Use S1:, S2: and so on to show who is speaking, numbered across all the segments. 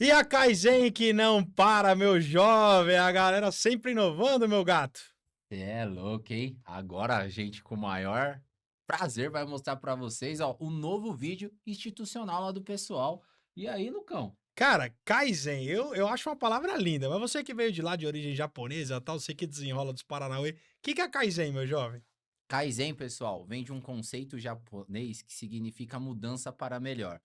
S1: E a Kaizen que não para, meu jovem, a galera sempre inovando, meu gato.
S2: Cê é louco, hein? Agora a gente, com o maior prazer, vai mostrar pra vocês, ó, o novo vídeo institucional lá do pessoal. E aí, Lucão?
S1: Cara, Kaizen, eu acho uma palavra linda, mas você que veio de lá de origem japonesa, tal, você que desenrola dos Paranauê, o que é Kaizen, meu jovem?
S2: Kaizen, pessoal, vem de um conceito japonês que significa mudança para melhor.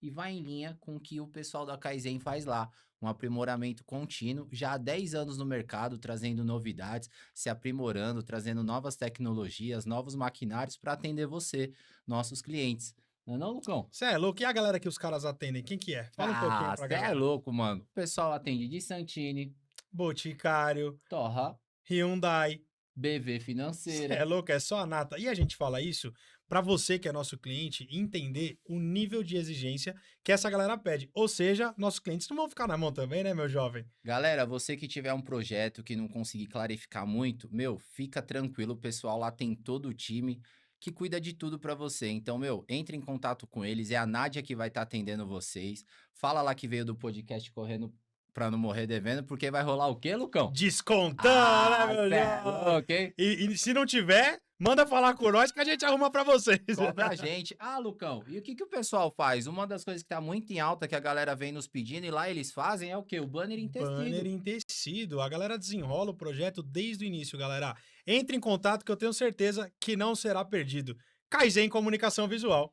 S2: E vai em linha com o que o pessoal da Kaizen faz lá, um aprimoramento contínuo, já há 10 anos no mercado, trazendo novidades, se aprimorando, trazendo novas tecnologias, novos maquinários para atender você, nossos clientes. Não é não, Lucão?
S1: Você é louco, e a galera que os caras atendem, quem que é? Fala um pouquinho
S2: Ah,
S1: pra
S2: você é
S1: galera.
S2: louco, mano. O pessoal atende de Santini,
S1: Boticário,
S2: Torra,
S1: Hyundai.
S2: BV
S1: Cê é
S2: Financeira.
S1: louco, é só a nata. E a gente fala isso para você que é nosso cliente entender o nível de exigência que essa galera pede. Ou seja, nossos clientes não vão ficar na mão também, né, meu jovem?
S2: Galera, você que tiver um projeto que não conseguir clarificar muito, meu, fica tranquilo, o pessoal lá tem todo o time que cuida de tudo pra você. Então, meu, entre em contato com eles, é a Nádia que vai estar atendendo vocês. Fala lá que veio do podcast Correndo pra não morrer devendo, porque vai rolar o quê, Lucão?
S1: Descontando, né,
S2: Ah,
S1: meu
S2: cê é
S1: jovem?
S2: louco, hein?
S1: E se não tiver, manda falar com nós que a gente arruma para vocês.
S2: Cobra a gente. Ah, Lucão, e o que que o pessoal faz? Uma das coisas que tá muito em alta que a galera vem nos pedindo e lá eles fazem é o quê? O banner em
S1: Banner
S2: tecido.
S1: em tecido. A galera desenrola o projeto desde o início, galera. Entre em contato que eu tenho certeza que não será perdido. Kaizen Comunicação Visual.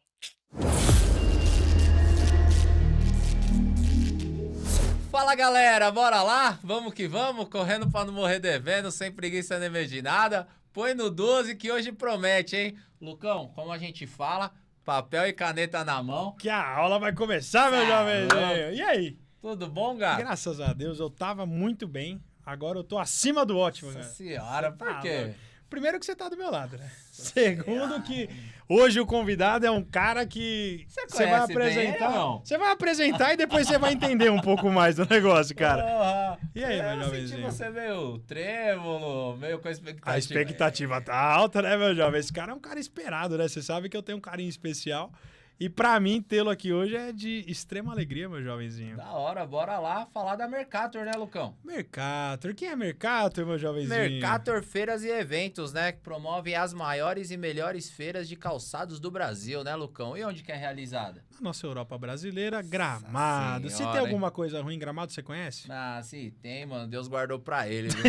S2: Fala galera, bora lá? Vamos que vamos, correndo pra não morrer devendo, sem preguiça nem medo de nada. Põe no 12 que hoje promete, hein? Lucão, como a gente fala, papel e caneta na mão.
S1: Que a aula vai começar, meu
S2: Cê é
S1: jovenzinho. E aí?
S2: Tudo bom, gato?
S1: Graças a Deus, eu tava muito bem. Agora eu tô acima do ótimo,
S2: Nossa
S1: cara.
S2: senhora,
S1: Cê
S2: por
S1: tá
S2: quê?
S1: louco. Primeiro que você tá do meu lado, né?
S2: Nossa
S1: Segundo que hoje o convidado é um cara que
S2: Você
S1: você vai
S2: conhece bem ele
S1: apresentar.
S2: ou não?
S1: Você vai apresentar e depois você vai entender um pouco mais do negócio, cara.
S2: Porra,
S1: E aí, meu
S2: eu senti
S1: jovenzinho?
S2: você meio trêmulo, meio com expectativa.
S1: A expectativa tá alta, né, meu jovem? Esse cara é um cara esperado, né? Você sabe que eu tenho um carinho especial. E pra mim, tê-lo aqui hoje é de extrema alegria, meu jovenzinho.
S2: Da hora, bora lá falar da Mercator, né, Lucão?
S1: Mercator. Quem é Mercator, meu jovenzinho?
S2: Mercator Feiras e Eventos, né? Que promovem as maiores e melhores feiras de calçados do Brasil, né, Lucão? E onde que é realizada?
S1: Na nossa Europa brasileira, Gramado. Se tem
S2: Senhora,
S1: alguma coisa ruim em Gramado, você conhece?
S2: Ah, sim, tem, mano. Deus guardou pra ele, viu?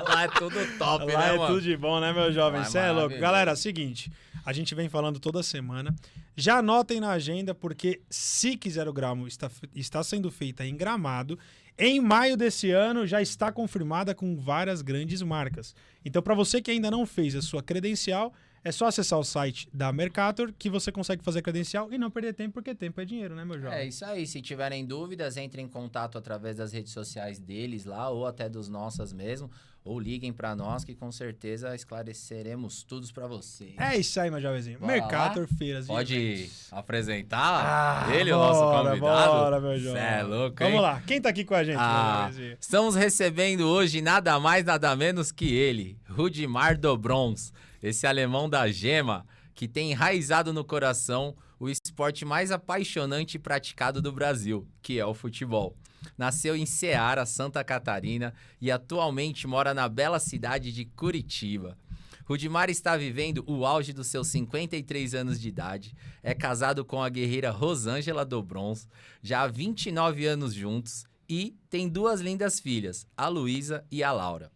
S2: Lá é tudo top,
S1: Lá
S2: né,
S1: é
S2: mano?
S1: tudo de bom, né, meu jovem?
S2: Lá é
S1: Cê é louco.
S2: maravilhoso.
S1: Galera, seguinte, a gente vem falando toda semana. Já anotem na agenda, porque se quiser o gramo está sendo feita em Gramado. Em maio desse ano, já está confirmada com várias grandes marcas. Então, para você que ainda não fez a sua credencial, é só acessar o site da Mercator que você consegue fazer a credencial e não perder tempo, porque tempo é dinheiro, né, meu jovem?
S2: É isso aí. Se tiverem dúvidas, entrem em contato através das redes sociais deles lá, ou até dos nossas mesmo, ou liguem pra nós que com certeza esclareceremos tudo pra vocês.
S1: É isso aí, meu jovenzinho.
S2: Bora
S1: Mercator,
S2: lá?
S1: feiras e
S2: Pode
S1: eventos.
S2: apresentar ele, o
S1: bora,
S2: nosso convidado?
S1: Bora, meu
S2: Cê
S1: jovem.
S2: é louco, hein?
S1: Vamos lá. Quem tá aqui com a gente, meu
S2: Ah,
S1: jovenzinho?
S2: estamos recebendo hoje nada mais, nada menos que ele, Rudimar Dobrons, esse alemão da gema, que tem enraizado no coração o esporte mais apaixonante e praticado do Brasil, que é o futebol. Nasceu em Ceará, Santa Catarina, e atualmente mora na bela cidade de Curitiba. Rudimar está vivendo o auge dos seus 53 anos de idade, é casado com a guerreira Rosângela Dobrons, já há 29 anos juntos, e tem duas lindas filhas, a Luísa e a Laura.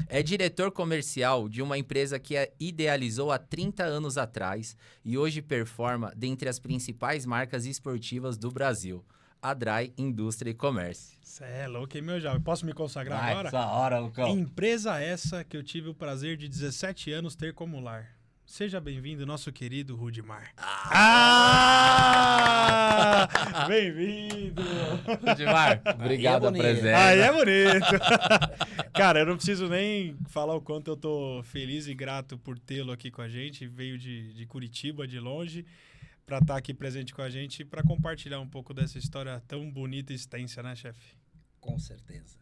S2: É diretor comercial de uma empresa que a idealizou há 30 anos atrás e hoje performa dentre as principais marcas esportivas do Brasil, a Dry Indústria e Comércio.
S1: Cê é louco, hein, meu jovem? Posso me consagrar
S2: Vai,
S1: agora?
S2: essa hora, Lucão.
S1: Empresa essa que eu tive o prazer de 17 anos ter como lar. Seja bem-vindo, nosso querido Rudimar. Bem-vindo!
S2: Rudimar, obrigado a
S3: bonito.
S2: presença.
S1: Aí é bonito! Cara, eu não preciso nem falar o quanto eu tô feliz e grato por tê-lo aqui com a gente. Veio de Curitiba, de longe, para estar aqui presente com a gente e para compartilhar um pouco dessa história tão bonita e extensa, né, chefe?
S3: Com certeza.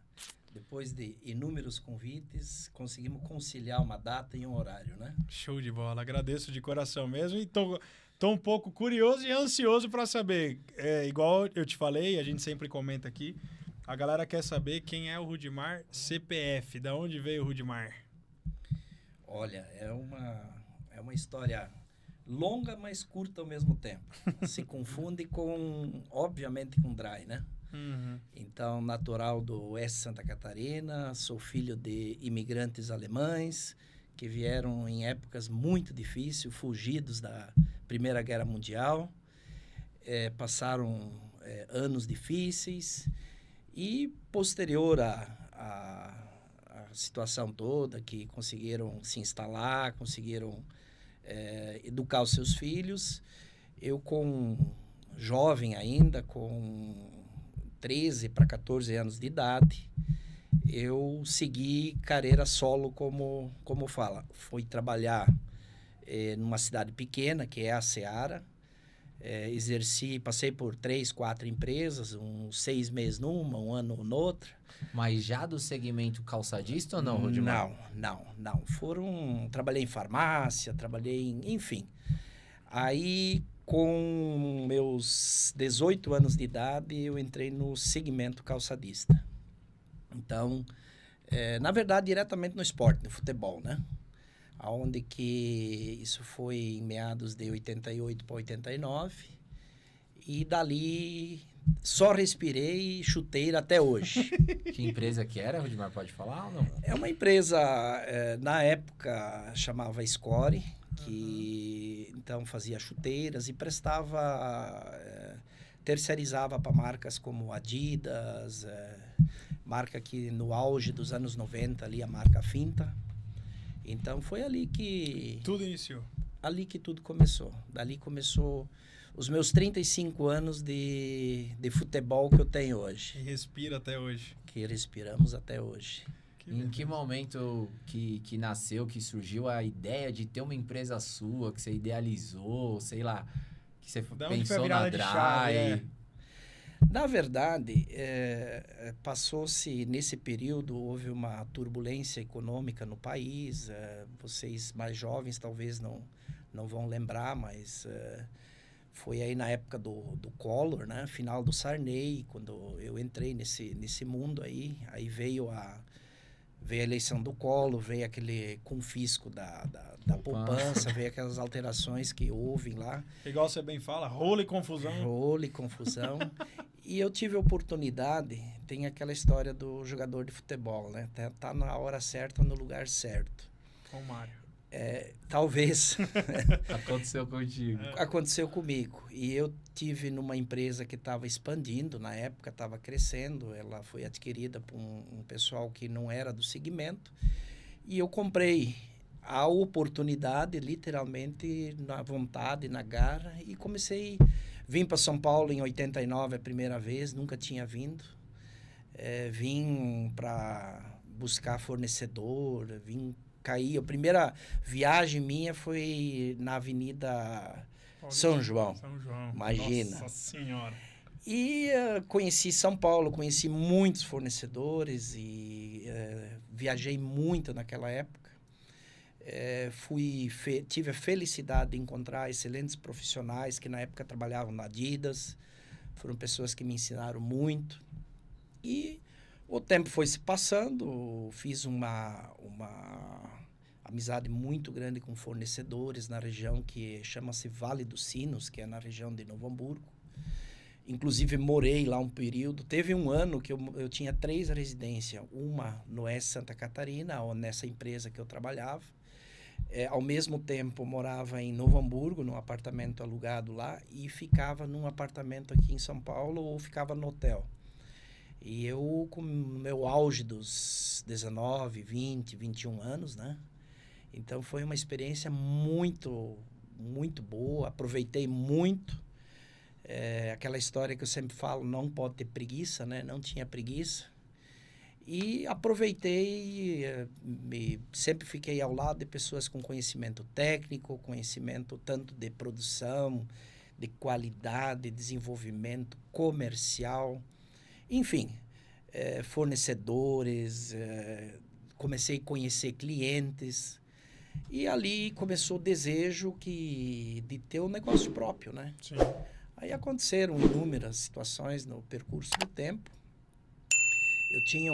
S3: Depois de inúmeros convites, conseguimos conciliar uma data e um horário, né?
S1: Show de bola. Agradeço de coração mesmo e tô Tô um pouco curioso e ansioso para saber. Igual eu te falei, a gente sempre comenta aqui. A galera quer saber quem é o Rudimar CPF. Da onde veio o Rudimar?
S3: Olha, é uma história longa, mas curta ao mesmo tempo. Se confunde obviamente, com Dry, né?
S1: Uhum.
S3: Então, natural do oeste de Santa Catarina, sou filho de imigrantes alemães que vieram em épocas muito difíceis, fugidos da Primeira Guerra Mundial, passaram anos difíceis e, posterior à situação toda, que conseguiram se instalar, conseguiram educar os seus filhos, eu jovem ainda, com 13 para 14 anos de idade, eu segui carreira solo, como fala. Fui trabalhar numa cidade pequena, que é a Ceará. Passei por 3, 4 empresas, uns 6 meses numa, um ano noutra.
S2: Mas já do segmento calçadista ou não, Rudimar?
S3: Não. Trabalhei em farmácia, enfim. Aí, com meus 18 anos de idade, eu entrei no segmento calçadista. Então, na verdade, diretamente no esporte, no futebol, né? Onde que isso foi em meados de 88 para 89. E dali só respirei chuteira até hoje.
S2: Que empresa que era, Rudimar? Pode falar ou não?
S3: É uma empresa, na época, chamava Score, que então fazia chuteiras e terceirizava para marcas como Adidas, marca que no auge dos anos 90, ali, a marca Finta. Então foi ali que...
S1: Tudo iniciou.
S3: Ali que tudo começou. Dali começou os meus 35 anos de futebol que eu tenho hoje.
S1: E respira até hoje.
S3: Que respiramos até hoje.
S2: Em que momento que nasceu, que surgiu a ideia de ter uma empresa sua, que você idealizou, sei lá, que você pensou na Dry?
S3: Na verdade, passou-se nesse período, houve uma turbulência econômica no país. Vocês mais jovens talvez não vão lembrar, mas foi aí na época do Collor, né? Final do Sarney, quando eu entrei nesse mundo aí. Aí veio a eleição do Collor, veio aquele confisco da poupança, veio aquelas alterações que houve lá.
S1: Igual você bem fala, rolo e confusão.
S3: Rolo e confusão. E eu tive a oportunidade, tem aquela história do jogador de futebol, né? Tá na hora certa, no lugar certo.
S1: Com o Mário.
S3: Talvez.
S2: Aconteceu contigo.
S3: Aconteceu comigo. E eu tive numa empresa que estava expandindo, na época estava crescendo, ela foi adquirida por um pessoal que não era do segmento, e eu comprei a oportunidade, literalmente, na vontade, na garra, e vim para São Paulo em 89 a primeira vez, nunca tinha vindo. Vim para buscar fornecedor, cair. A primeira viagem minha foi na Avenida São João. Imagina.
S1: Nossa Senhora.
S3: E conheci São Paulo, conheci muitos fornecedores e viajei muito naquela época. Tive a felicidade de encontrar excelentes profissionais que na época trabalhavam na Adidas. Foram pessoas que me ensinaram muito. E o tempo foi se passando, fiz uma amizade muito grande com fornecedores na região que chama-se Vale dos Sinos, que é na região de Novo Hamburgo. Inclusive, morei lá um período. Teve um ano que eu tinha 3 residências. Uma no oeste de Santa Catarina, nessa empresa que eu trabalhava. Ao mesmo tempo, morava em Novo Hamburgo, num apartamento alugado lá, e ficava num apartamento aqui em São Paulo, ou ficava no hotel. E eu, com o meu auge dos 19, 20, 21 anos, né? Então, foi uma experiência muito, muito boa. Aproveitei muito. Aquela história que eu sempre falo, não pode ter preguiça, né? Não tinha preguiça. E aproveitei, sempre fiquei ao lado de pessoas com conhecimento técnico, conhecimento tanto de produção, de qualidade, desenvolvimento comercial, enfim, fornecedores, comecei a conhecer clientes. E ali começou o desejo de ter um negócio próprio, né?
S1: Sim.
S3: Aí aconteceram inúmeras situações no percurso do tempo. Eu tinha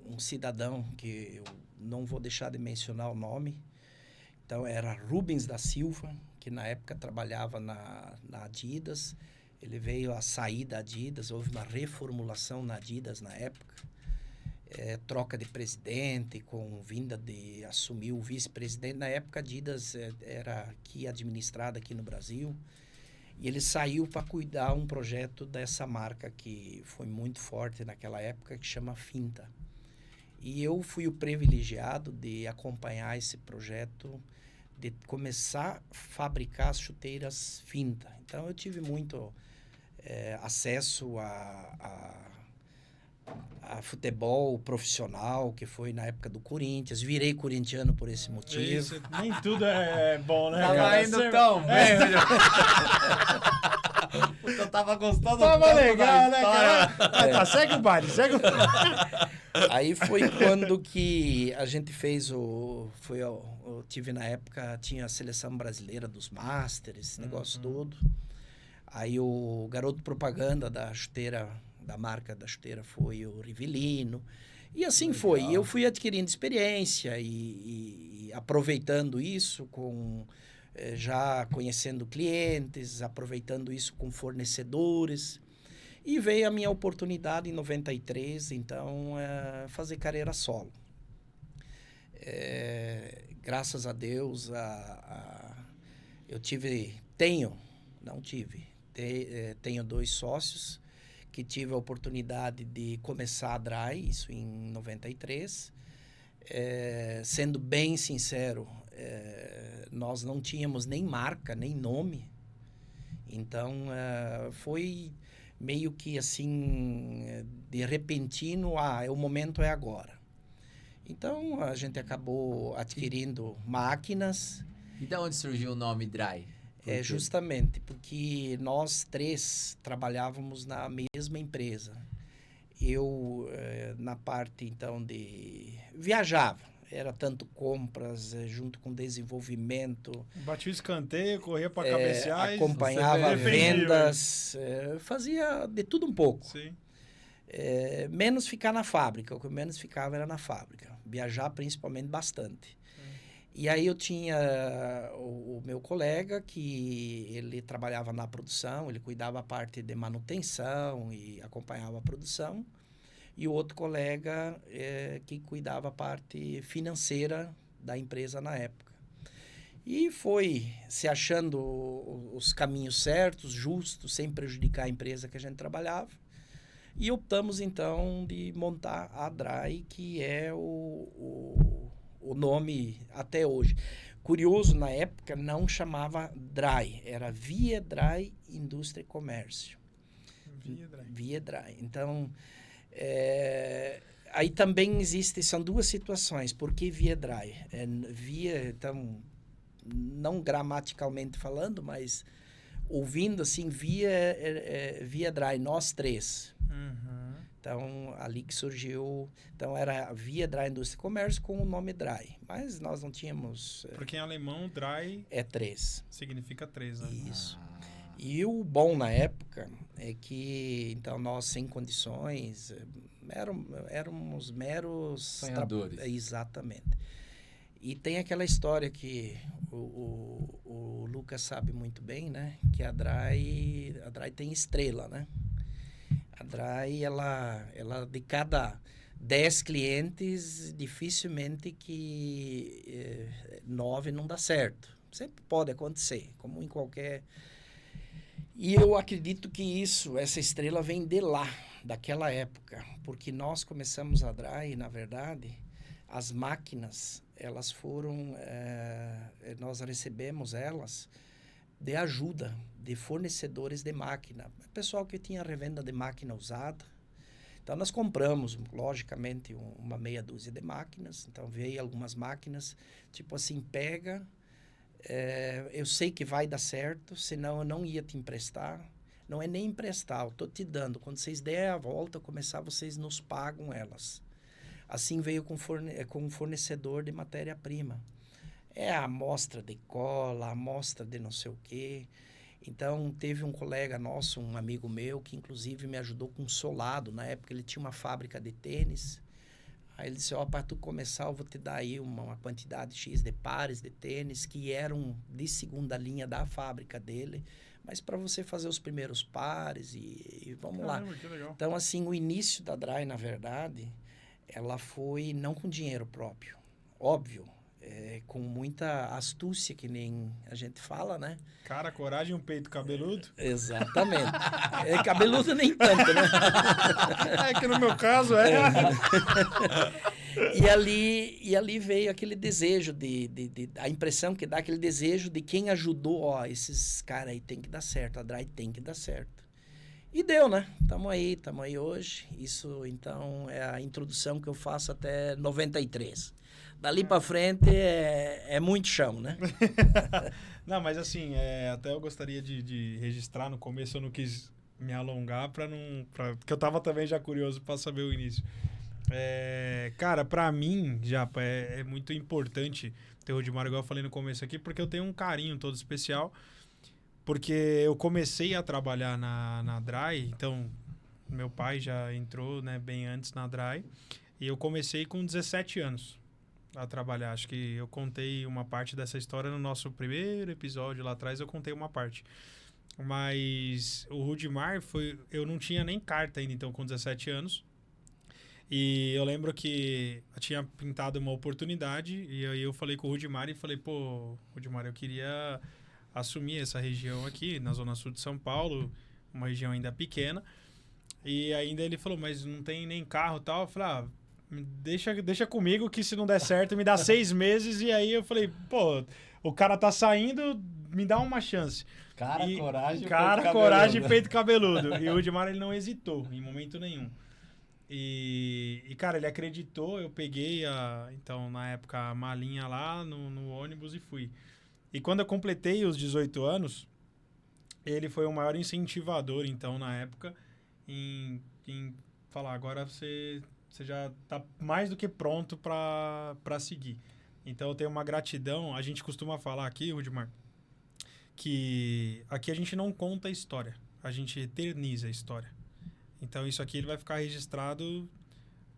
S3: um cidadão que eu não vou deixar de mencionar o nome. Então, era Rubens da Silva, que na época trabalhava na Adidas. Ele veio a sair da Adidas, houve uma reformulação na Adidas na época. Troca de presidente, com vinda de assumir o vice-presidente. Na época, a Adidas era aqui administrada aqui no Brasil. E ele saiu para cuidar um projeto dessa marca que foi muito forte naquela época, que chama Finta. E eu fui o privilegiado de acompanhar esse projeto, de começar a fabricar as chuteiras Finta. Então, eu tive muito acesso a futebol profissional, que foi na época do Corinthians. Virei corintiano por esse motivo.
S1: Isso, nem tudo é bom, né,
S2: Tava
S1: cara?
S2: indo tão bem, Puta, eu tava gostando
S1: Tava
S2: tanto
S1: legal,
S2: da
S1: né,
S2: história.
S1: cara? Tá, segue o baile, segue o baile.
S3: Aí foi quando que a gente fez eu tive na época, tinha a seleção brasileira dos Masters, esse negócio todo. Aí o garoto propaganda da chuteira, da marca da chuteira, foi o Rivelino. E assim
S2: Legal.
S3: foi. E eu fui adquirindo experiência e aproveitando isso já conhecendo clientes, aproveitando isso com fornecedores. E veio a minha oportunidade em 93, então, fazer carreira solo. Graças a Deus, tenho 2 sócios que tive a oportunidade de começar a Dry, isso em 93. Sendo bem sincero, nós não tínhamos nem marca, nem nome. Então, foi meio que assim, de repentino, o momento é agora. Então, a gente acabou adquirindo máquinas.
S2: E de onde surgiu o nome Dry?
S3: Justamente porque nós 3 trabalhávamos na mesma empresa. Eu, na parte, então, de... viajava. Era tanto compras, junto com desenvolvimento.
S1: Batia o escanteio, corria para cabecear.
S3: Acompanhava vendas, fazia de tudo um pouco.
S1: Sim.
S3: Menos ficar na fábrica. O que eu menos ficava era na fábrica. Viajar, principalmente, bastante. E aí eu tinha o meu colega, que ele trabalhava na produção, ele cuidava a parte de manutenção e acompanhava a produção. E o outro colega que cuidava a parte financeira da empresa na época. E foi se achando os caminhos certos, justos, sem prejudicar a empresa que a gente trabalhava. E optamos, então, de montar a Dry, que é o nome até hoje. Curioso, na época, não chamava Dry, era Via Dry Indústria e Comércio. Via Dry. Então... aí também são 2 situações. Por que Via Dry? Então, não gramaticalmente falando, mas ouvindo assim, Via Dry, nós 3. Então, ali que surgiu... Então, era Via Dry Indústria e Comércio com o nome Dry. Mas nós não tínhamos...
S1: Porque em alemão, Dry...
S3: É 3.
S1: Significa 3, né?
S3: Isso. E o bom na época é que, então, nós sem condições, éramos meros...
S2: sonhadores.
S3: Exatamente. E tem aquela história que o Lucas sabe muito bem, né? Que a Dry tem estrela, né? A Dry, ela de cada 10 clientes, dificilmente que 9 não dá certo. Sempre pode acontecer, como em qualquer... E eu acredito que essa estrela vem de lá, daquela época, porque nós começamos a Dry, na verdade, as máquinas, elas foram, nós recebemos elas de ajuda de fornecedores de máquina, pessoal que tinha revenda de máquina usada. Então, nós compramos, logicamente, uma meia dúzia de máquinas. Então, veio algumas máquinas, tipo assim, pega... eu sei que vai dar certo, senão eu não ia te emprestar. Não é nem emprestar, eu estou te dando. Quando vocês der a volta, começar, vocês nos pagam elas. Assim veio com um fornecedor de matéria-prima. É a amostra de cola, a amostra de não sei o quê. Então, teve um colega nosso, um amigo meu, que inclusive me ajudou com solado. Na época, ele tinha uma fábrica de tênis. Aí ele disse, para tu começar, eu vou te dar aí uma quantidade X de pares de tênis que eram de segunda linha da fábrica dele. Mas para você fazer os primeiros pares e vamos lá.
S1: Que legal.
S3: Então, assim, o início da Dry, na verdade, ela foi não com dinheiro próprio. Óbvio. Com muita astúcia, que nem a gente fala, né?
S1: Cara, coragem, um peito cabeludo.
S3: Exatamente. Cabeludo nem tanto, né?
S1: É que no meu caso
S3: E ali veio aquele desejo a impressão que dá aquele desejo de quem ajudou, esses caras aí tem que dar certo, a Dry tem que dar certo. E deu, né? Tamo aí hoje. Isso, então, é a introdução que eu faço até 93. Dali pra frente é muito chão, né?
S1: Não, mas assim, até eu gostaria de registrar no começo, eu não quis me alongar porque eu tava também já curioso para saber o início. Cara, pra mim, Japa, é muito importante ter o Rudimar, igual eu falei no começo aqui, porque eu tenho um carinho todo especial, porque eu comecei a trabalhar na Dry, então meu pai já entrou, né, bem antes na Dry, e eu comecei com 17 anos a trabalhar. Acho que eu contei uma parte dessa história no nosso primeiro episódio lá atrás, eu contei uma parte. Mas o Rudimar eu não tinha nem carta ainda, então, com 17 anos. E eu lembro que eu tinha pintado uma oportunidade e aí eu falei com o Rudimar e falei, pô, Rudimar, eu queria assumir essa região aqui, na zona sul de São Paulo, uma região ainda pequena. E ainda ele falou, mas não tem nem carro e tal. Eu falei, deixa comigo que se não der certo, me dá 6 meses. E aí eu falei, pô, o cara tá saindo, me dá uma chance. Coragem e peito cabeludo. E o Rudimar, ele não hesitou em momento nenhum. E cara, ele acreditou, eu peguei, então, na época, a malinha lá no ônibus e fui. E quando eu completei os 18 anos, ele foi o maior incentivador, então, na época, em falar, agora você já está mais do que pronto para seguir. Então, eu tenho uma gratidão. A gente costuma falar aqui, Rudimar, que aqui a gente não conta a história, a gente eterniza a história. Então, isso aqui ele vai ficar registrado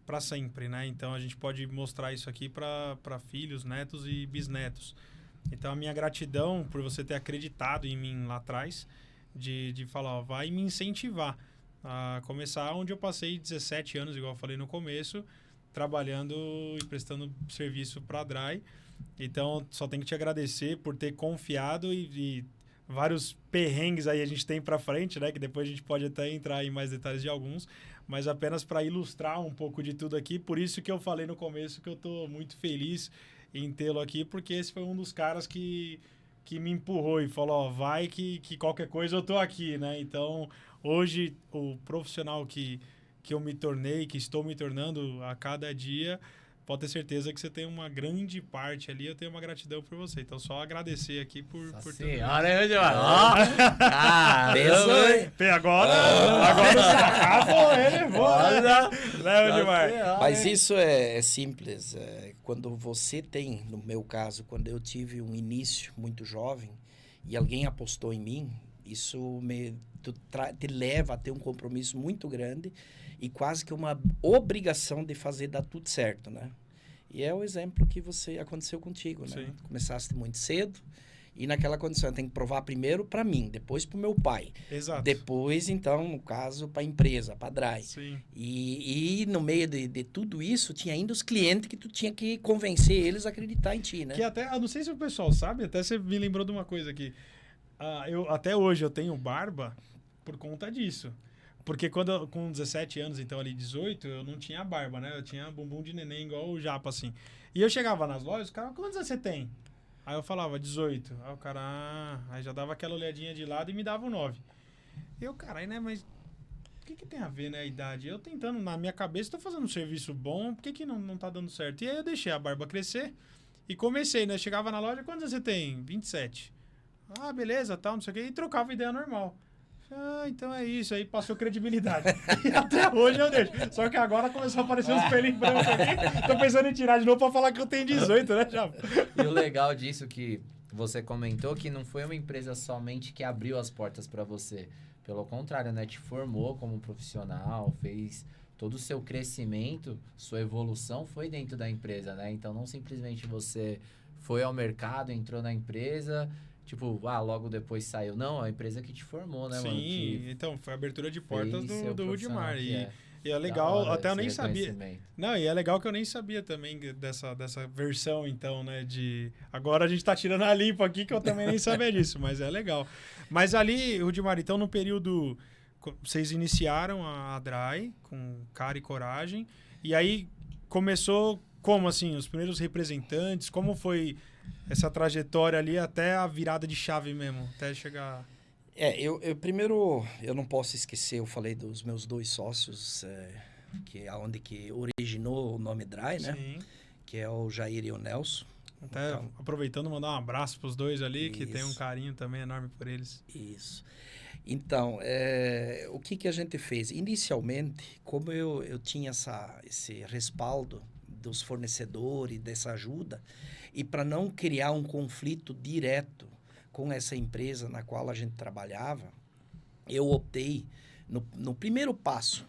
S1: para sempre, né? Então, a gente pode mostrar isso aqui para filhos, netos e bisnetos. Então, a minha gratidão por você ter acreditado em mim lá atrás, de falar, vai me incentivar a começar onde eu passei 17 anos, igual eu falei no começo, trabalhando e prestando serviço para a Dry. Então, só tenho que te agradecer por ter confiado e vários perrengues aí a gente tem para frente, né? Que depois a gente pode até entrar em mais detalhes de alguns, mas apenas para ilustrar um pouco de tudo aqui. Por isso que eu falei no começo que eu tô muito feliz em tê-lo aqui, porque esse foi um dos caras que me empurrou e falou, vai que qualquer coisa eu tô aqui, né? Então, hoje, o profissional que eu me tornei, que estou me tornando a cada dia, pode ter certeza que você tem uma grande parte ali, eu tenho uma gratidão por você. Então, só agradecer aqui por tudo isso. Agora acabou, ele leva demais.
S3: Mas isso é simples. Quando você tem, no meu caso, quando eu tive um início muito jovem e alguém apostou em mim, isso te leva a ter um compromisso muito grande e quase que uma obrigação de fazer dar tudo certo, né? E é o exemplo que aconteceu contigo, né?
S1: Sim.
S3: Começaste muito cedo e naquela condição tem que provar primeiro para mim, depois para o meu pai.
S1: Exato.
S3: Depois, então, no caso, para a empresa, para a Dry.
S1: Sim.
S3: E no meio de tudo isso, tinha ainda os clientes que tu tinha que convencer eles a acreditar em ti, né?
S1: Que até, eu não sei se o pessoal sabe, até você me lembrou de uma coisa aqui. Até hoje eu tenho barba por conta disso. Porque quando com 17 anos, então ali 18, eu não tinha barba, né? Eu tinha bumbum de neném igual o Japa, assim. E eu chegava nas lojas, o cara, quantos anos você tem? Aí eu falava, 18. Aí o cara, aí já dava aquela olhadinha de lado e me dava um 9. E eu, caralho, né? Mas o que tem a ver, né, a idade? Eu tentando, na minha cabeça, tô fazendo um serviço bom, por que não tá dando certo? E aí eu deixei a barba crescer e comecei, né? Chegava na loja, quantos anos você tem? 27. Ah, beleza, tal, não sei o quê. E trocava ideia normal. Ah, então é isso. Aí passou credibilidade. E até hoje eu deixo. Só que agora começou a aparecer uns pelinhos brancos aqui. Tô pensando em tirar de novo pra falar que eu tenho 18, né, Japa?
S2: E o legal disso que você comentou que não foi uma empresa somente que abriu as portas para você. Pelo contrário, né? Te formou como profissional, fez todo o seu crescimento, sua evolução foi dentro da empresa, né? Então, não simplesmente você foi ao mercado, entrou na empresa, tipo, logo depois saiu. Não, a empresa que te formou, né,
S1: Sim,
S2: mano? Que
S1: então, foi a abertura de portas
S2: fez ser o
S1: do
S2: profissional
S1: Rudimar.
S2: que é.
S1: E é
S2: Da
S1: legal,
S2: hora
S1: até eu
S2: esse
S1: nem sabia.
S2: reconhecimento.
S1: Não, e é legal que eu nem sabia também dessa versão, então, né, de... Agora a gente tá tirando a limpa aqui, que eu também nem sabia disso, mas é legal. Mas ali, Rudimar, então, no período... Vocês iniciaram a Dry com cara e coragem, e aí começou como, assim, os primeiros representantes, como foi essa trajetória ali até a virada de chave mesmo, até chegar...
S3: Eu primeiro, eu não posso esquecer, eu falei dos meus 2 sócios, que é onde que originou o nome Dry, né?
S1: Sim.
S3: Que é o Jair e o Nelson.
S1: Até
S3: Então,
S1: aproveitando, mandar um abraço pros dois ali, que tem um
S3: isso.
S1: carinho também enorme por eles.
S3: Isso. Então, o que a gente fez? Inicialmente, como eu tinha esse respaldo dos fornecedores, dessa ajuda, e para não criar um conflito direto com essa empresa na qual a gente trabalhava, eu optei, no primeiro passo,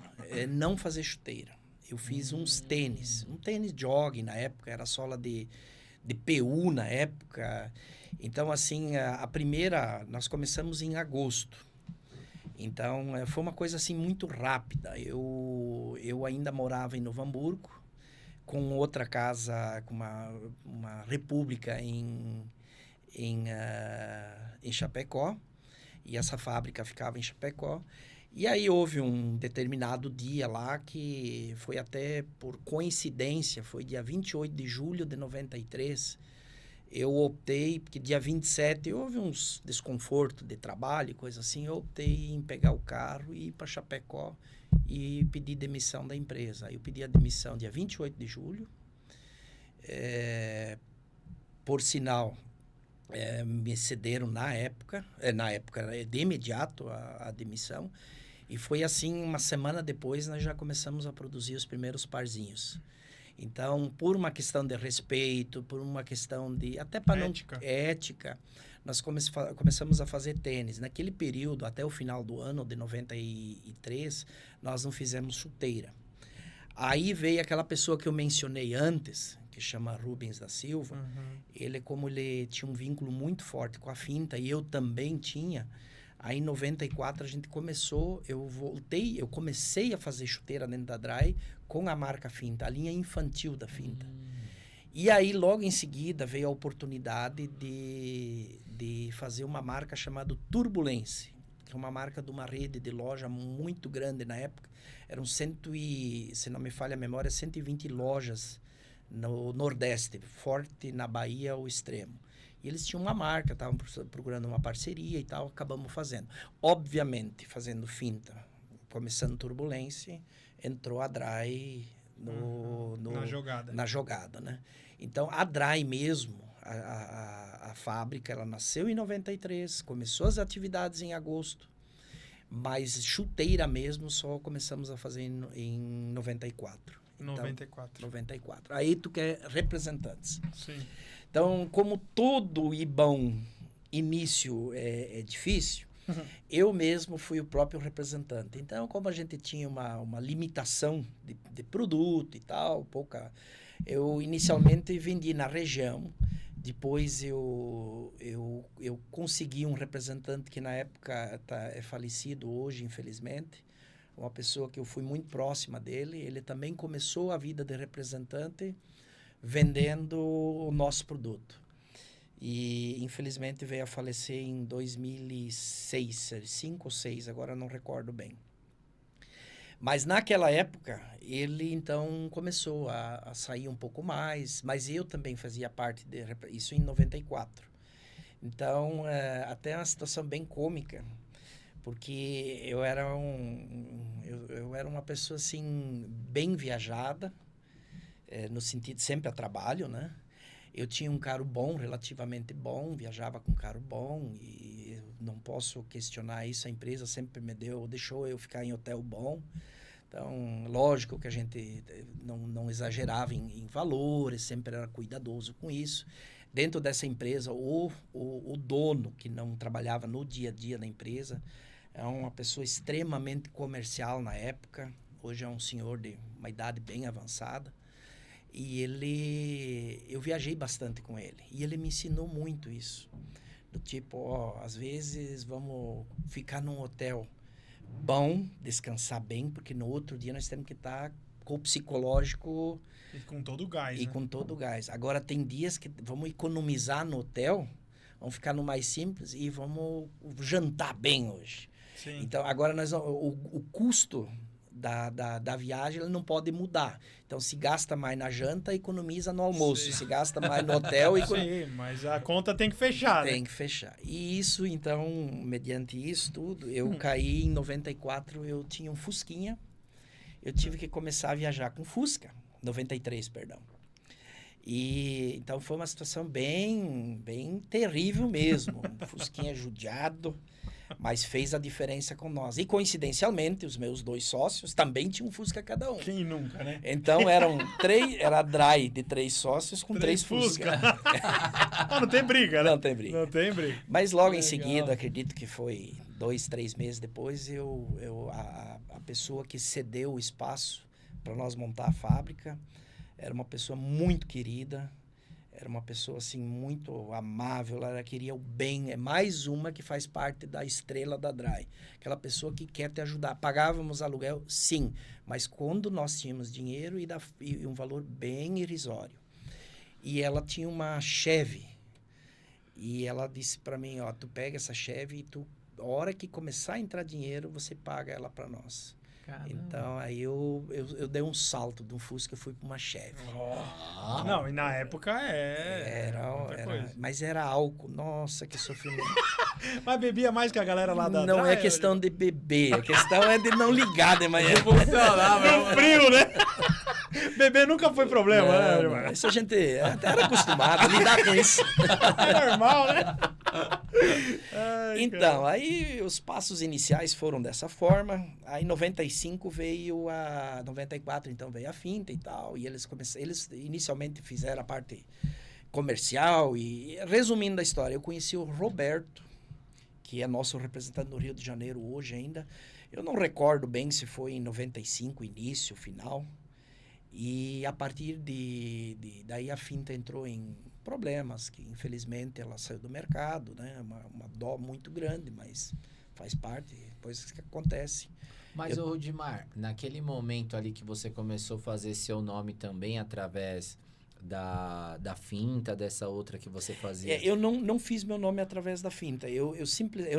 S3: não fazer chuteira. Eu fiz uns tênis, um tênis jogging na época, era sola de PU na época. Então, assim, a primeira, nós começamos em agosto. Então, foi uma coisa assim muito rápida. Eu ainda morava em Novo Hamburgo, com outra casa, com uma república em Chapecó, e essa fábrica ficava em Chapecó. E aí houve um determinado dia lá que foi até por coincidência, foi dia 28 de julho de 93. Eu optei, porque dia 27 houve uns desconfortos de trabalho, coisa assim, eu optei em pegar o carro e ir para Chapecó e pedir demissão da empresa. Aí eu pedi a demissão dia 28 de julho. Por sinal, me cederam na época de imediato a demissão. E foi assim, uma semana depois, nós já começamos a produzir os primeiros parzinhos. Então, por uma questão de respeito, por uma questão de... Até para não... Ética. Nós começamos a fazer tênis. Naquele período, até o final do ano de 93, nós não fizemos chuteira. Aí veio aquela pessoa que eu mencionei antes, que chama Rubens da Silva. Ele, como ele tinha um vínculo muito forte com a finta, e eu também tinha... Aí, em 94, a gente começou, eu comecei a fazer chuteira dentro da Dry com a marca Finta, a linha infantil da Finta. E aí, logo em seguida, veio a oportunidade de fazer uma marca chamada Turbulence, que é uma marca de uma rede de loja muito grande na época. Eram se não me falha a memória, 120 lojas no Nordeste, forte na Bahia ao extremo. E eles tinham uma marca, estavam procurando uma parceria e tal, acabamos fazendo. Obviamente, fazendo finta, começando Turbulência, entrou a Dry
S1: na jogada,
S3: né? Então, a Dry mesmo, a fábrica, ela nasceu em 93, começou as atividades em agosto, mas chuteira mesmo só começamos a fazer em 94. 94. Aí tu quer representantes.
S1: Sim.
S3: Então, como todo e bom início é difícil, eu mesmo fui o próprio representante. Então, como a gente tinha uma limitação de produto e tal, eu inicialmente vendi na região. Depois eu consegui um representante que na época é falecido hoje, infelizmente. Uma pessoa que eu fui muito próxima dele. Ele também começou a vida de representante vendendo o nosso produto. E, infelizmente, veio a falecer em 2006, 5 ou 6, agora não recordo bem. Mas, naquela época, ele, então, começou a sair um pouco mais, mas eu também fazia parte isso em 94. Então, até uma situação bem cômica, porque eu era uma pessoa, assim, bem viajada, no sentido sempre a trabalho, né? Eu tinha um carro bom, relativamente bom, viajava com carro bom e não posso questionar isso. A empresa sempre deixou eu ficar em hotel bom. Então, lógico que a gente não exagerava em valores, sempre era cuidadoso com isso. Dentro dessa empresa, o dono, que não trabalhava no dia a dia da empresa, é uma pessoa extremamente comercial na época. Hoje é um senhor de uma idade bem avançada. E eu viajei bastante com ele. E ele me ensinou muito isso. Do tipo, às vezes vamos ficar num hotel bom, descansar bem, porque no outro dia nós temos que estar com o psicológico...
S1: E com todo o gás,
S3: E
S1: né?
S3: com todo o gás. Agora, tem dias que vamos economizar no hotel, vamos ficar no mais simples e vamos jantar bem hoje.
S1: Sim.
S3: Então, agora o custo da viagem ele não pode mudar. Então, se gasta mais na janta, economiza no almoço.
S1: Sim.
S3: Se gasta mais no hotel,
S1: Sim, mas a conta tem que fechar,
S3: tem
S1: né?
S3: que fechar. E isso, então, mediante isso tudo, eu caí em 94, eu tinha um Fusquinha. Eu tive que começar a viajar com Fusca. 93, perdão. E então foi uma situação bem terrível mesmo. Um Fusquinha judiado, mas fez a diferença com nós. E coincidencialmente, os meus 2 sócios também tinham um Fusca cada um.
S1: Quem nunca, né?
S3: Então era a Dry de 3 sócios com 3 Fusca.
S1: Não tem briga, né?
S3: Não tem briga.
S1: Não tem briga.
S3: Mas logo
S1: Legal.
S3: em seguida, acredito que foi 2, 3 meses depois, a pessoa que cedeu o espaço para nós montar a fábrica era uma pessoa muito querida, era uma pessoa assim muito amável, ela queria o bem, é mais uma que faz parte da estrela da Dry, aquela pessoa que quer te ajudar. Pagávamos aluguel, sim, mas quando nós tínhamos dinheiro e um valor bem irrisório. E ela tinha uma Chevy, e ela disse para mim, ó, tu pega essa Chevy e a hora que começar a entrar dinheiro, você paga ela para nós.
S2: Caramba.
S3: Então, aí eu dei um salto de um Fusca, eu fui para uma Chevy.
S1: Não, e na época outra coisa.
S3: Mas era álcool. Nossa, que sofrimento.
S1: Mas bebia mais que a galera lá da
S3: Não
S1: Dry,
S3: é questão de beber, a questão é de não ligar de manhã.
S1: No frio, né? Beber nunca foi problema, né,
S3: Não,
S1: irmão?
S3: isso a gente era acostumado a lidar com isso.
S1: É normal, né? Ai,
S3: Então, aí os passos iniciais foram dessa forma. Aí em 95 veio 94, então veio a Finta e tal. E eles inicialmente fizeram a parte comercial. E resumindo a história, eu conheci o Roberto, que é nosso representante no Rio de Janeiro hoje ainda. Eu não recordo bem se foi em 95, início, final. E a partir daí a Finta entrou em problemas, que infelizmente ela saiu do mercado, né? Uma dó muito grande, mas faz parte, coisas que acontecem.
S2: Mas, ô Rudimar, naquele momento ali que você começou a fazer seu nome também através da Finta, dessa outra que você fazia?
S3: Eu não fiz meu nome através da Finta, eu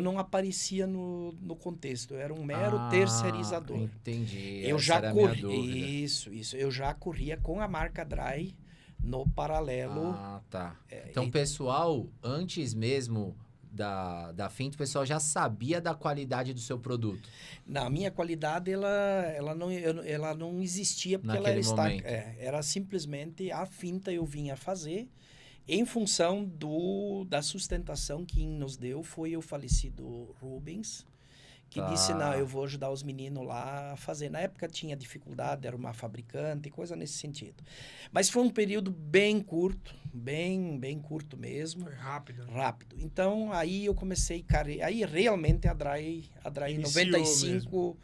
S3: não aparecia no contexto, eu era um mero terceirizador.
S2: Entendi,
S3: Eu
S2: essa
S3: já
S2: era a minha
S3: corri,
S2: dúvida.
S3: isso, eu já corria com a marca Dry no paralelo.
S2: Ah, tá. Então, o pessoal, antes mesmo da Finta, o pessoal já sabia da qualidade do seu produto.
S3: Na minha qualidade, ela não existia porque
S2: Naquele
S3: ela
S2: momento.
S3: era simplesmente a Finta eu vinha fazer em função da sustentação que nos deu foi o falecido Rubens, que disse, não, eu vou ajudar os meninos lá a fazer. Na época tinha dificuldade, era uma fabricante, coisa nesse sentido. Mas foi um período bem curto, bem curto mesmo.
S1: Foi rápido. Né?
S3: Rápido. Então, aí eu comecei, cara, aí realmente a Dry em
S1: Iniciou
S3: 95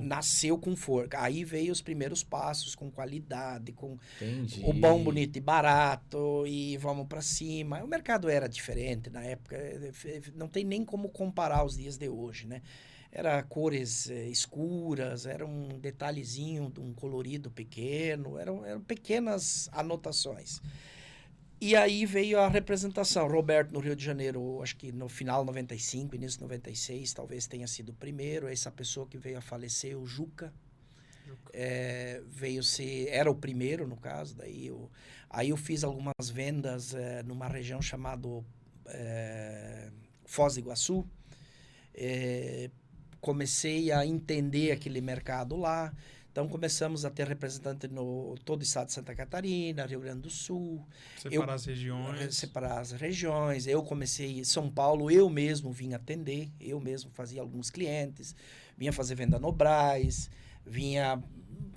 S1: Nasceu
S3: com força. Aí veio os primeiros passos com qualidade, com
S2: Entendi.
S3: o bom, bonito e barato e vamos para cima. O mercado era diferente na época, não tem nem como comparar os dias de hoje, né? Era cores escuras, era um detalhezinho de um colorido pequeno, eram pequenas anotações. E aí veio a representação. Roberto, no Rio de Janeiro, acho que no final de 95, início de 96, talvez tenha sido o primeiro. Essa pessoa que veio a falecer, o Juca. Era o primeiro, no caso. Aí eu fiz algumas vendas numa região chamada Foz do Iguaçu. Comecei a entender aquele mercado lá. Então, começamos a ter representante no todo o estado de Santa Catarina, Rio Grande do Sul.
S1: Separar as regiões.
S3: Separar as regiões. Eu comecei em São Paulo, eu mesmo vim atender, eu mesmo fazia alguns clientes, vinha fazer venda no Brás,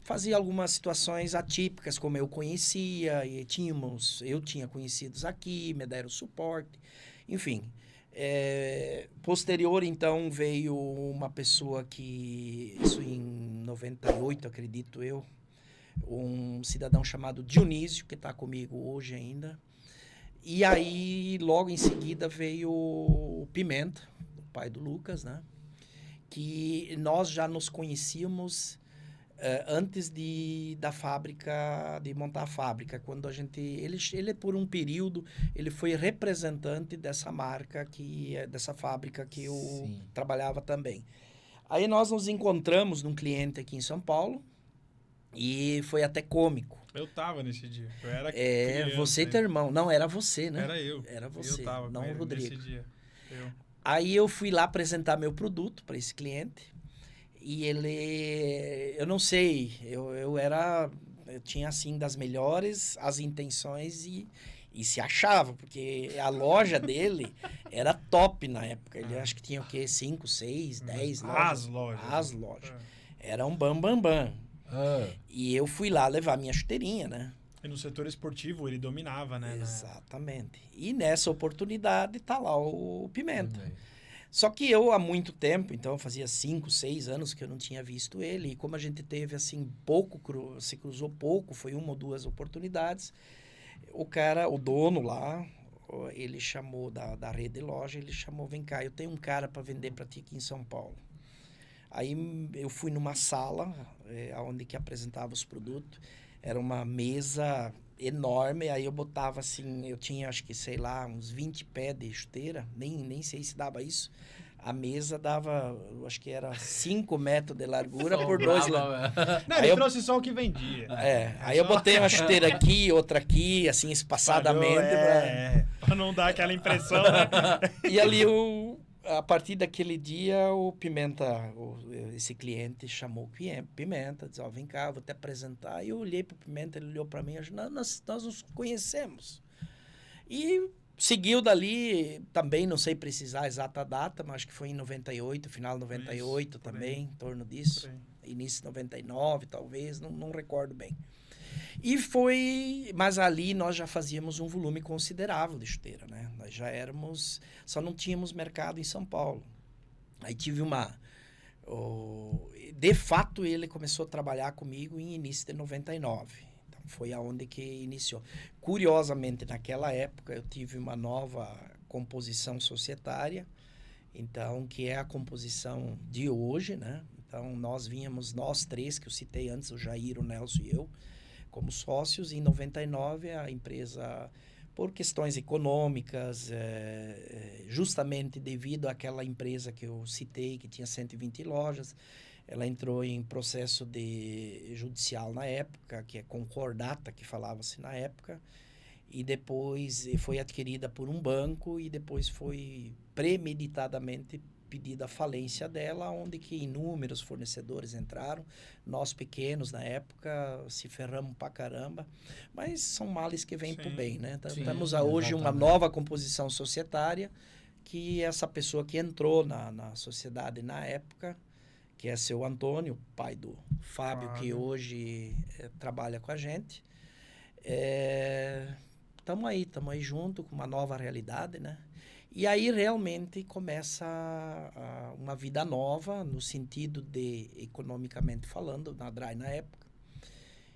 S3: fazia algumas situações atípicas, como eu conhecia, e eu tinha conhecidos aqui, me deram suporte, enfim. Posterior, então, veio uma pessoa que, isso em 98, acredito eu, um cidadão chamado Dionísio, que está comigo hoje ainda. E aí, logo em seguida, veio o Pimenta, o pai do Lucas, né? Que nós já nos conhecíamos antes da fábrica, de montar a fábrica, quando ele por um período, ele foi representante dessa marca, dessa fábrica que eu trabalhava também. Aí nós nos encontramos num cliente aqui em São Paulo, e foi até cômico.
S1: Eu tava nesse dia. Eu era criança,
S3: você e teu irmão. Não, era você, né?
S1: Era eu.
S3: Era você,
S1: eu tava
S3: não o Rodrigo.
S1: nesse dia.
S3: Aí eu fui lá apresentar meu produto para esse cliente. E eu não sei, eu tinha assim das melhores as intenções e se achava, porque a loja dele era top na época. Ele acho que tinha o quê? 5, 6, 10 lojas. As lojas. Era um bam, bam, bam. E eu fui lá levar minha chuteirinha, né?
S1: E no setor esportivo ele dominava, né?
S3: Exatamente. E nessa oportunidade tá lá o Pimenta. Só que eu, há muito tempo, então fazia 5, 6 anos que eu não tinha visto ele. E como a gente teve, assim, se cruzou pouco, foi 1 ou 2 oportunidades. O dono lá, ele chamou da rede de loja, ele chamou, vem cá, eu tenho um cara para vender para ti aqui em São Paulo. Aí eu fui numa sala, onde que apresentava os produtos. Era uma mesa enorme, aí eu botava assim, eu tinha acho que, sei lá, uns 20 pés de chuteira, nem sei se dava isso. A mesa dava, acho que era 5 metros de largura por 2 lados.
S1: Não, ele trouxe só o que vendia.
S3: Aí eu botei uma chuteira aqui, outra aqui, assim, espaçadamente.
S1: Pra não dar aquela impressão, né?
S3: E ali, a partir daquele dia, o Pimenta, esse cliente chamou o Pimenta, disse, vem cá, vou te apresentar. E eu olhei pro Pimenta, ele olhou para mim e disse, nós nos conhecemos. E seguiu dali, também não sei precisar a exata data, mas acho que foi em 98, final de 98 isso, também, em torno disso. Início de 99, talvez, não recordo bem. Mas ali nós já fazíamos um volume considerável de chuteira, né? Nós já só não tínhamos mercado em São Paulo. Aí tive de fato, ele começou a trabalhar comigo em início de 99. Então, foi aonde que iniciou. Curiosamente, naquela época, eu tive uma nova composição societária, então, que é a composição de hoje, né? Então, nós 3, que eu citei antes, o Jair, o Nelson e eu, como sócios. Em 99, a empresa, por questões econômicas, justamente devido àquela empresa que eu citei, que tinha 120 lojas, ela entrou em processo judicial na época, que é concordata, que falava-se na época, e depois foi adquirida por um banco e depois foi premeditadamente pedida a falência dela, onde que inúmeros fornecedores entraram. Nós pequenos, na época, se ferramos pra caramba. Mas são males que vêm pro bem, né? Temos hoje uma nova composição societária, que essa pessoa que entrou na sociedade na época, que é seu Antônio, pai do Fábio, que hoje trabalha com a gente. Estamos aí junto com uma nova realidade, né? E aí realmente começa uma vida nova, no sentido de, economicamente falando, na DRY na época.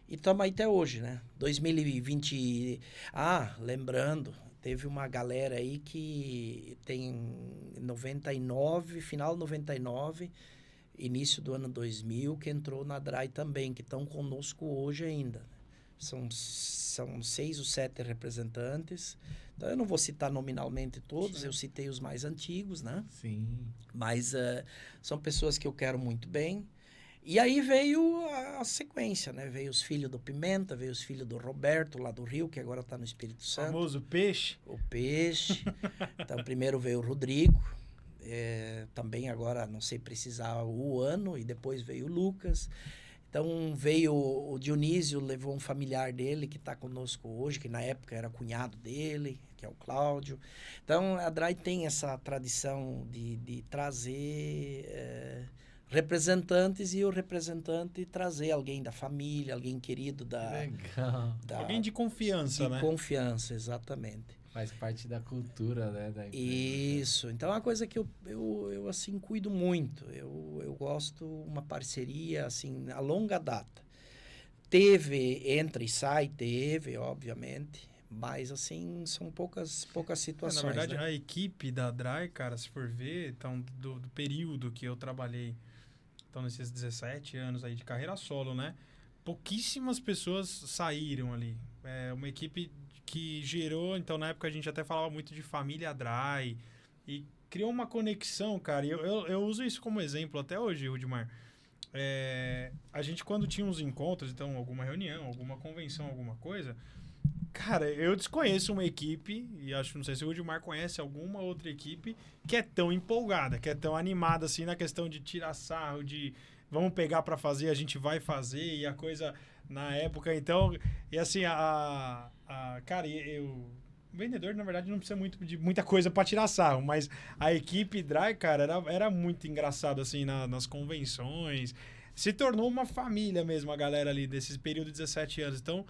S3: E estamos aí até hoje, né? 2020... lembrando, teve uma galera aí que tem 99, final de 99, início do ano 2000, que entrou na DRY também, que estão conosco hoje ainda. São 6 ou 7 representantes. Então, eu não vou citar nominalmente todos, eu citei os mais antigos, né?
S2: Sim.
S3: Mas são pessoas que eu quero muito bem. E aí veio a sequência, né? Veio os filhos do Pimenta, veio os filhos do Roberto, lá do Rio, que agora está no Espírito Santo.
S1: O famoso Peixe.
S3: O Peixe. Então, primeiro veio o Rodrigo. Também agora, não sei precisar o ano, e depois veio o Lucas. Então veio o Dionísio, levou um familiar dele que está conosco hoje, que na época era cunhado dele, que é o Cláudio. Então a DRAI tem essa tradição de trazer representantes e o representante trazer alguém da família, alguém querido
S2: Legal.
S1: Alguém de confiança,
S3: de
S1: né?
S3: confiança, exatamente.
S2: Faz parte da cultura, né, da empresa.
S3: Isso. Então é uma coisa que eu assim, cuido muito. Eu gosto uma parceria, assim, a longa data. Teve, entra e sai, obviamente. Mas, assim, são poucas situações.
S1: Na verdade,
S3: né?
S1: a equipe da DRAI, cara, se for ver, então, do período que eu trabalhei, então, nesses 17 anos aí de carreira solo, né? Pouquíssimas pessoas saíram ali. É uma equipe que gerou, então, na época a gente até falava muito de família DRAI e criou uma conexão, cara. E eu uso isso como exemplo até hoje, Rudimar. A gente, quando tinha uns encontros, então, alguma reunião, alguma convenção, alguma coisa... Cara, eu desconheço uma equipe, e não sei se o Rudimar conhece alguma outra equipe que é tão empolgada, que é tão animada, assim, na questão de tirar sarro, de vamos pegar pra fazer, a gente vai fazer, e a coisa na época, então, e assim, cara, o vendedor, na verdade, não precisa de muita coisa pra tirar sarro, mas a equipe DRAI, cara, era muito engraçado, assim, nas convenções, se tornou uma família mesmo, a galera ali, desses períodos de 17 anos, então...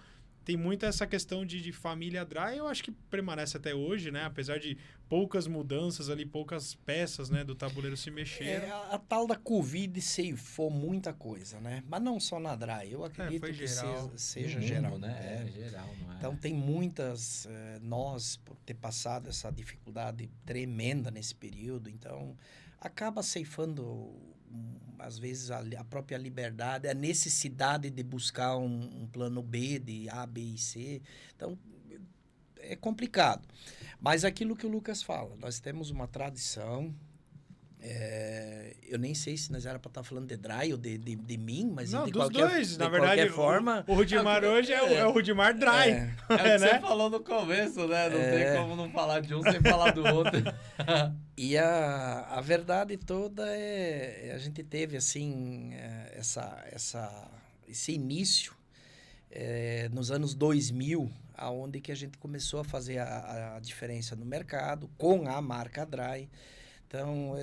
S1: Tem muito essa questão de família DRAI, eu acho que permanece até hoje, né? Apesar de poucas mudanças ali, poucas peças, né, do tabuleiro se mexeram.
S3: A tal da Covid ceifou muita coisa, né? Mas não só na DRAI, eu acredito
S1: foi
S3: que
S1: geral.
S3: seja
S2: No
S3: geral.
S2: mundo, né? É geral, não é?
S3: Então tem muitas, nós, por ter passado essa dificuldade tremenda nesse período, então acaba ceifando, às vezes, a própria liberdade, a necessidade de buscar um plano B, de A, B e C. Então, é complicado. Mas aquilo que o Lucas fala, nós temos uma tradição, eu nem sei se nós era para estar falando de DRAI ou de mim, mas
S1: Não,
S3: de
S1: dos
S3: qualquer,
S1: dois.
S3: de
S1: Na verdade,
S3: qualquer forma...
S1: o Rudimar hoje é o Rudimar DRAI.
S2: É o que
S1: né?
S2: você falou no começo, né? Não tem como não falar de um sem falar do outro.
S3: E a verdade toda a gente teve, assim, esse início nos anos 2000, aonde que a gente começou a fazer a diferença no mercado com a marca DRAI. Então,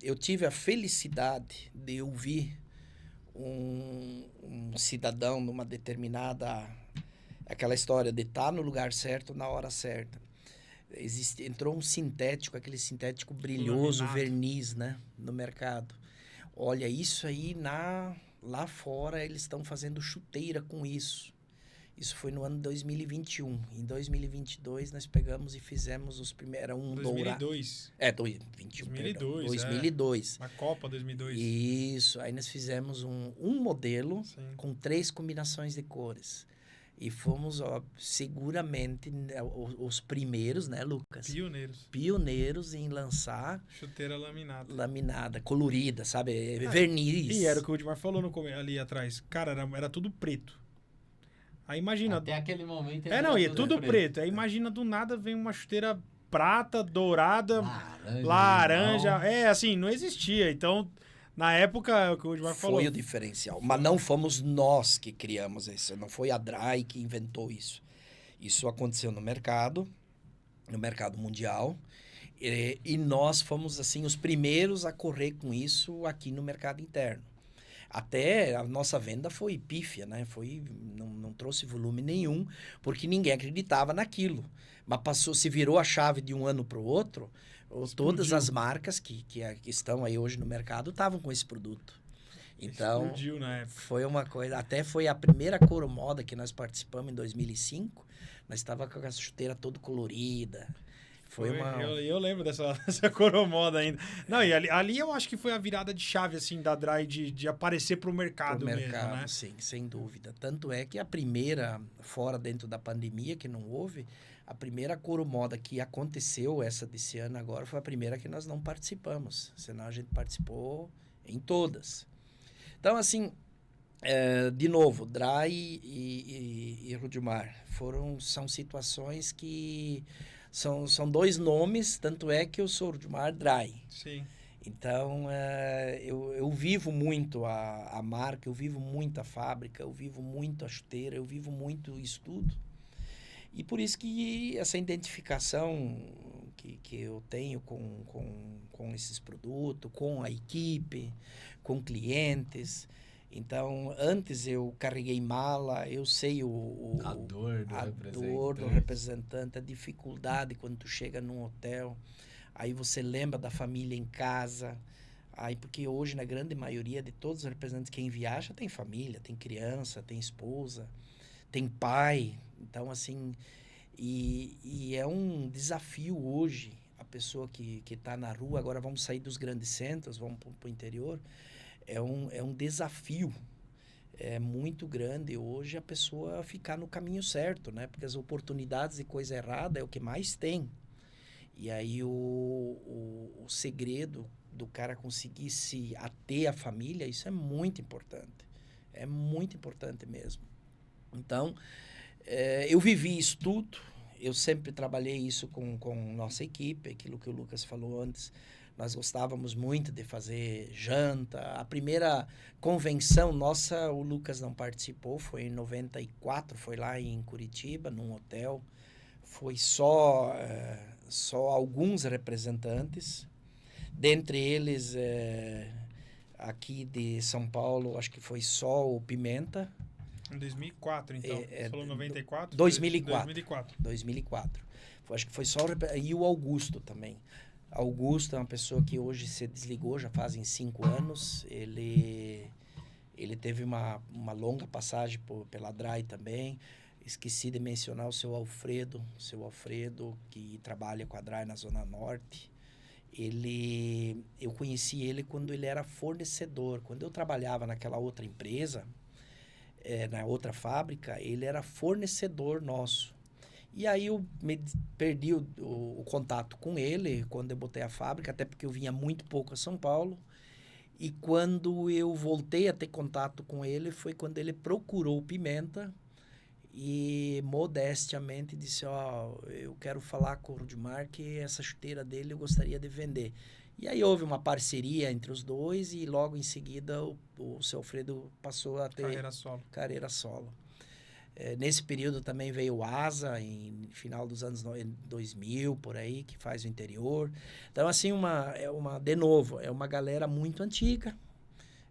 S3: eu tive a felicidade de ouvir um cidadão numa determinada... Aquela história de estar no lugar certo, na hora certa. Entrou um sintético, aquele sintético brilhoso,
S1: Laminado.
S3: verniz, né, no mercado. Olha, isso aí lá fora eles estão fazendo chuteira com isso. Isso foi no ano 2021. Em 2022 nós pegamos e fizemos os primeiros... Era um
S1: 2002.
S3: 21,
S1: 2002,
S3: 2002.
S1: Na Copa 2002.
S3: Isso. Aí nós fizemos um modelo
S1: Sim.
S3: com 3 combinações de cores. E fomos, seguramente, os primeiros, né, Lucas? Pioneiros em lançar...
S1: Chuteira laminada.
S3: Laminada, colorida, sabe? Verniz.
S1: E era o que o Rudimar falou ali atrás. Cara, era tudo preto. Aí imagina...
S2: Até aquele momento...
S1: e é tudo preto. Aí imagina, do nada, vem uma chuteira prata, dourada, laranja. Assim, não existia. Então... Na época, o que o Rudimar falou...
S3: Foi o diferencial. Mas não fomos nós que criamos isso. Não foi a DRAI que inventou isso. Isso aconteceu no mercado mundial. E nós fomos, assim, os primeiros a correr com isso aqui no mercado interno. Até a nossa venda foi pífia, né? Não trouxe volume nenhum, porque ninguém acreditava naquilo. Mas se virou a chave de um ano para o outro... Todas as marcas que estão aí hoje no mercado estavam com esse produto. Então,
S1: explodiu na época.
S3: Foi uma coisa... Até foi a primeira Coromoda que nós participamos em 2005. Nós estávamos com a chuteira toda colorida.
S1: Eu lembro dessa Coromoda ainda. Não, e ali eu acho que foi a virada de chave, assim, da DRAI de aparecer pro mercado mesmo, né?
S3: Sim, sem dúvida. Tanto é que a primeira, fora dentro da pandemia, que não houve... A primeira Coromoda que aconteceu, essa desse ano agora, foi a primeira que nós não participamos. Senão a gente participou em todas. Então, assim, de novo, DRAI e Rudimar são situações que são 2 nomes, tanto é que eu sou Rudimar DRAI.
S1: Sim.
S3: Então, eu vivo muito a marca, eu vivo muito a fábrica, eu vivo muito a chuteira, eu vivo muito isso tudo. E por isso que essa identificação que eu tenho com esses produtos, com a equipe, com clientes. Então, antes eu carreguei mala, eu sei
S2: A dor do
S3: dor do representante, a dificuldade quando tu chega num hotel. Aí você lembra da família em casa. Aí, porque hoje, na grande maioria de todos os representantes, quem viaja tem família, tem criança, tem esposa, tem pai. Então, assim, e é um desafio hoje, a pessoa que está na rua, agora vamos sair dos grandes centros, vamos para o interior, é um desafio. É muito grande hoje a pessoa ficar no caminho certo, né? Porque as oportunidades de coisa errada é o que mais tem. E aí o segredo do cara conseguir se ater à família, isso é muito importante. É muito importante mesmo. Então, eu vivi isso tudo. Eu sempre trabalhei isso com nossa equipe, aquilo que o Lucas falou antes. Nós gostávamos muito de fazer janta. A primeira convenção nossa, o Lucas não participou, foi em 94, foi lá em Curitiba, num hotel. Foi só alguns representantes, dentre eles aqui de São Paulo, acho que foi só o Pimenta.
S1: Em 2004, então. Você falou 94?
S3: 2004. 2004. Acho que foi só e o Augusto também. Augusto é uma pessoa que hoje se desligou, já fazem 5 anos. Ele teve uma longa passagem pela DRAI também. Esqueci de mencionar o seu Alfredo, que trabalha com a DRAI na Zona Norte. Eu conheci ele quando ele era fornecedor. Quando eu trabalhava naquela outra empresa, na outra fábrica, ele era fornecedor nosso. E aí eu perdi o contato com ele quando eu botei a fábrica, até porque eu vinha muito pouco a São Paulo. E quando eu voltei a ter contato com ele, foi quando ele procurou o Pimenta e modestamente disse, eu quero falar com o Rudimar que essa chuteira dele eu gostaria de vender. E aí houve uma parceria entre os dois e logo em seguida o seu Alfredo passou a ter carreira solo. Nesse período também veio o Asa, em final dos anos 2000, por aí, que faz o interior. Então, assim, de novo, é uma galera muito antiga.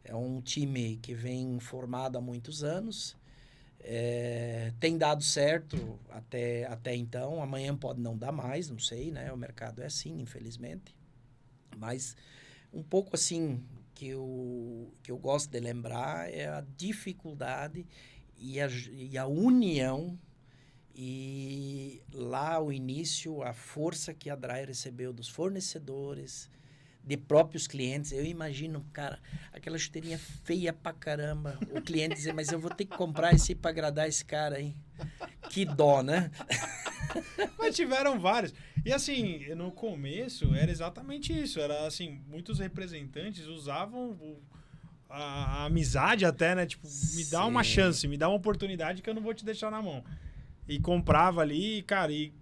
S3: É um time que vem formado há muitos anos. Tem dado certo até então. Amanhã pode não dar mais, não sei, né? O mercado é assim, infelizmente. Mas um pouco assim que eu gosto de lembrar é a dificuldade e a união, e lá o início, a força que a DRAI recebeu dos fornecedores, de próprios clientes. Eu imagino, cara, aquela chuteirinha feia pra caramba, o cliente dizer, mas eu vou ter que comprar esse pra agradar esse cara aí. Que dó, né?
S1: Mas tiveram vários. E assim, no começo era exatamente isso. Era assim, muitos representantes usavam a amizade até, né? Tipo, me dá uma chance, me dá uma oportunidade que eu não vou te deixar na mão. E comprava ali, cara, e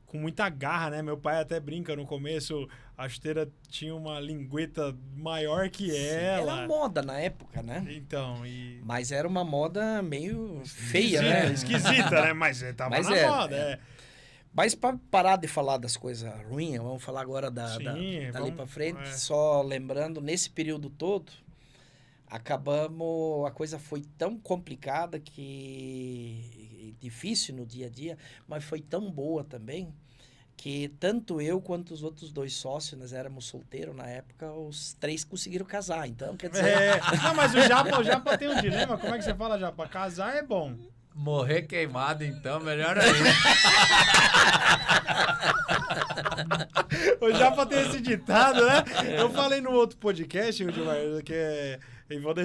S1: com muita garra, né? Meu pai até brinca no começo, a chuteira tinha uma lingueta maior que ela.
S3: Era moda na época, né?
S1: Então,
S3: Mas era uma moda meio feia, né?
S1: Esquisita, né? Mas tava na moda,
S3: Mas para parar de falar das coisas ruins, vamos falar agora dali para frente. Só lembrando, nesse período todo, a coisa foi tão complicada difícil no dia a dia, mas foi tão boa também, que tanto eu quanto os outros 2 sócios, nós éramos solteiros na época, os 3 conseguiram casar, então quer dizer...
S1: Não, mas o Japa tem um dilema, como é que você fala, Japa? Casar é bom.
S2: Morrer queimado, então, melhor ainda.
S1: O Japa tem esse ditado, né? Eu falei no outro podcast, que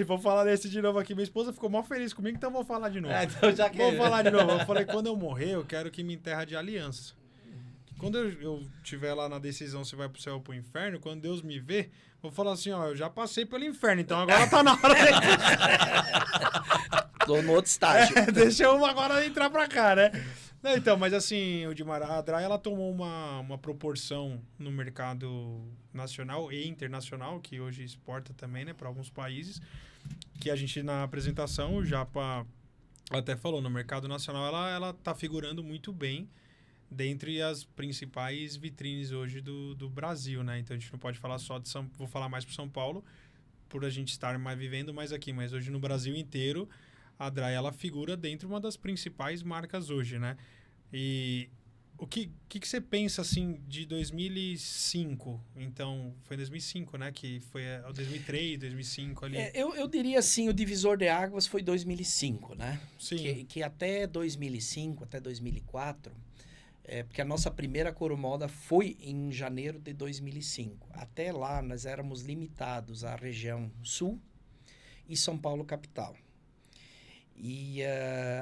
S1: vou falar desse de novo aqui. Minha esposa ficou mó feliz comigo, então vou falar de novo.
S2: Então já
S1: vou falar de novo. Eu falei, quando eu morrer, eu quero que me enterra de aliança. Quando eu estiver lá na decisão se vai pro céu ou pro inferno, quando Deus me ver, vou falar assim, eu já passei pelo inferno, então agora tá na hora de...
S3: Tô no outro estágio.
S1: Deixa eu agora entrar pra cá, né? Então, mas assim, a DRAI, ela tomou uma proporção no mercado nacional e internacional, que hoje exporta também, né, para alguns países, que a gente na apresentação, o Japa até falou, no mercado nacional ela tá figurando muito bem dentre as principais vitrines hoje do Brasil, né? Então a gente não pode falar só de vou falar mais para São Paulo, por a gente estar mais vivendo mais aqui, mas hoje no Brasil inteiro a Dry ela figura dentro de uma das principais marcas hoje, né? E o que você pensa assim de 2005? Então, foi em 2005, né? Que foi 2003, 2005 ali.
S3: Eu diria assim, o divisor de águas foi 2005, né?
S1: Sim.
S3: Que até 2005, até 2004, porque a nossa primeira Coromoda foi em janeiro de 2005. Até lá, nós éramos limitados à região sul e São Paulo capital. E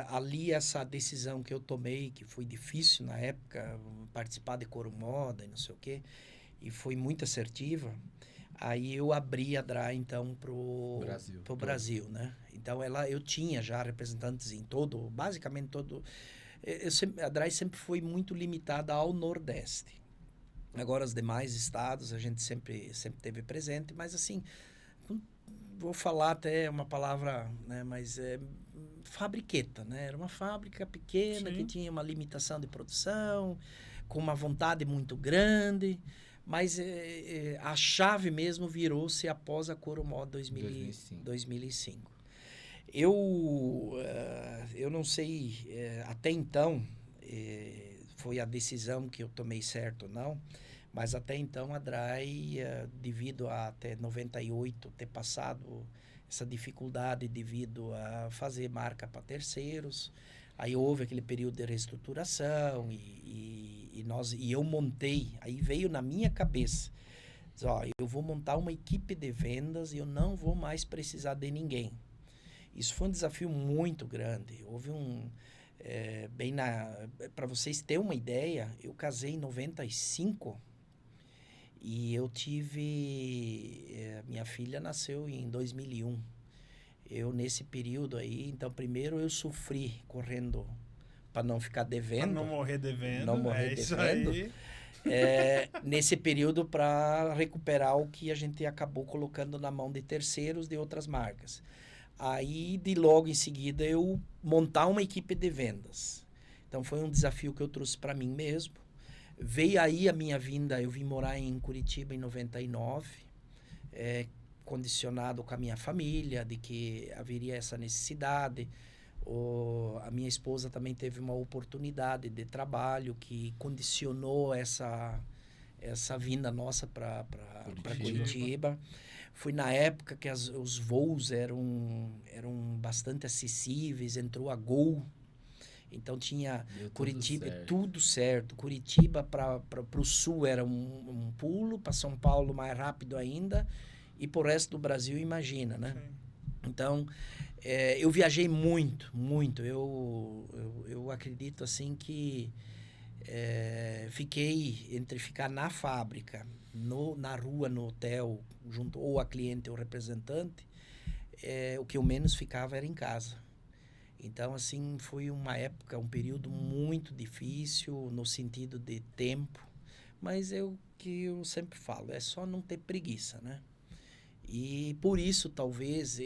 S3: ali essa decisão que eu tomei, que foi difícil na época, participar de Coromoda e não sei o quê, e foi muito assertiva, aí eu abri a Dry, então, pro Brasil, né? Então, eu tinha já representantes em basicamente todo... a Dry sempre foi muito limitada ao Nordeste. Agora, os demais estados, a gente sempre teve presente, mas assim, vou falar até uma palavra, né, mas fabriqueta, né? Era uma fábrica pequena, sim, que tinha uma limitação de produção, com uma vontade muito grande, mas a chave mesmo virou-se após a Coromoda 2005. Eu não sei, até então, foi a decisão que eu tomei certo ou não, mas até então a Dry, devido a até 98 ter passado essa dificuldade devido a fazer marca para terceiros, aí houve aquele período de reestruturação e eu montei, aí veio na minha cabeça, eu vou montar uma equipe de vendas e eu não vou mais precisar de ninguém. Isso foi um desafio muito grande. Houve para vocês terem uma ideia, eu casei em 95 e eu minha filha nasceu em 2001. Eu, nesse período aí, então, primeiro eu sofri correndo para não ficar devendo.
S1: Para não morrer devendo.
S3: Não morrer devendo. Nesse período para recuperar o que a gente acabou colocando na mão de terceiros de outras marcas. Aí, logo em seguida, eu montar uma equipe de vendas. Então, foi um desafio que eu trouxe para mim mesmo. Veio aí a minha vinda, eu vim morar em Curitiba em 99, condicionado com a minha família, de que haveria essa necessidade. A minha esposa também teve uma oportunidade de trabalho que condicionou essa vinda nossa para Curitiba. Foi na época que os voos eram bastante acessíveis, entrou a Gol, então tinha Curitiba, tudo certo. Curitiba para o sul era um pulo, para São Paulo mais rápido ainda, e para o resto do Brasil, imagina, né? Sim. Então, eu viajei muito, muito. Eu acredito assim que fiquei entre ficar na fábrica, na rua, no hotel, junto ou a cliente ou representante, o que eu menos ficava era em casa. Então, assim, foi uma época, um período muito difícil no sentido de tempo, mas que eu sempre falo, é só não ter preguiça, né? E por isso, talvez,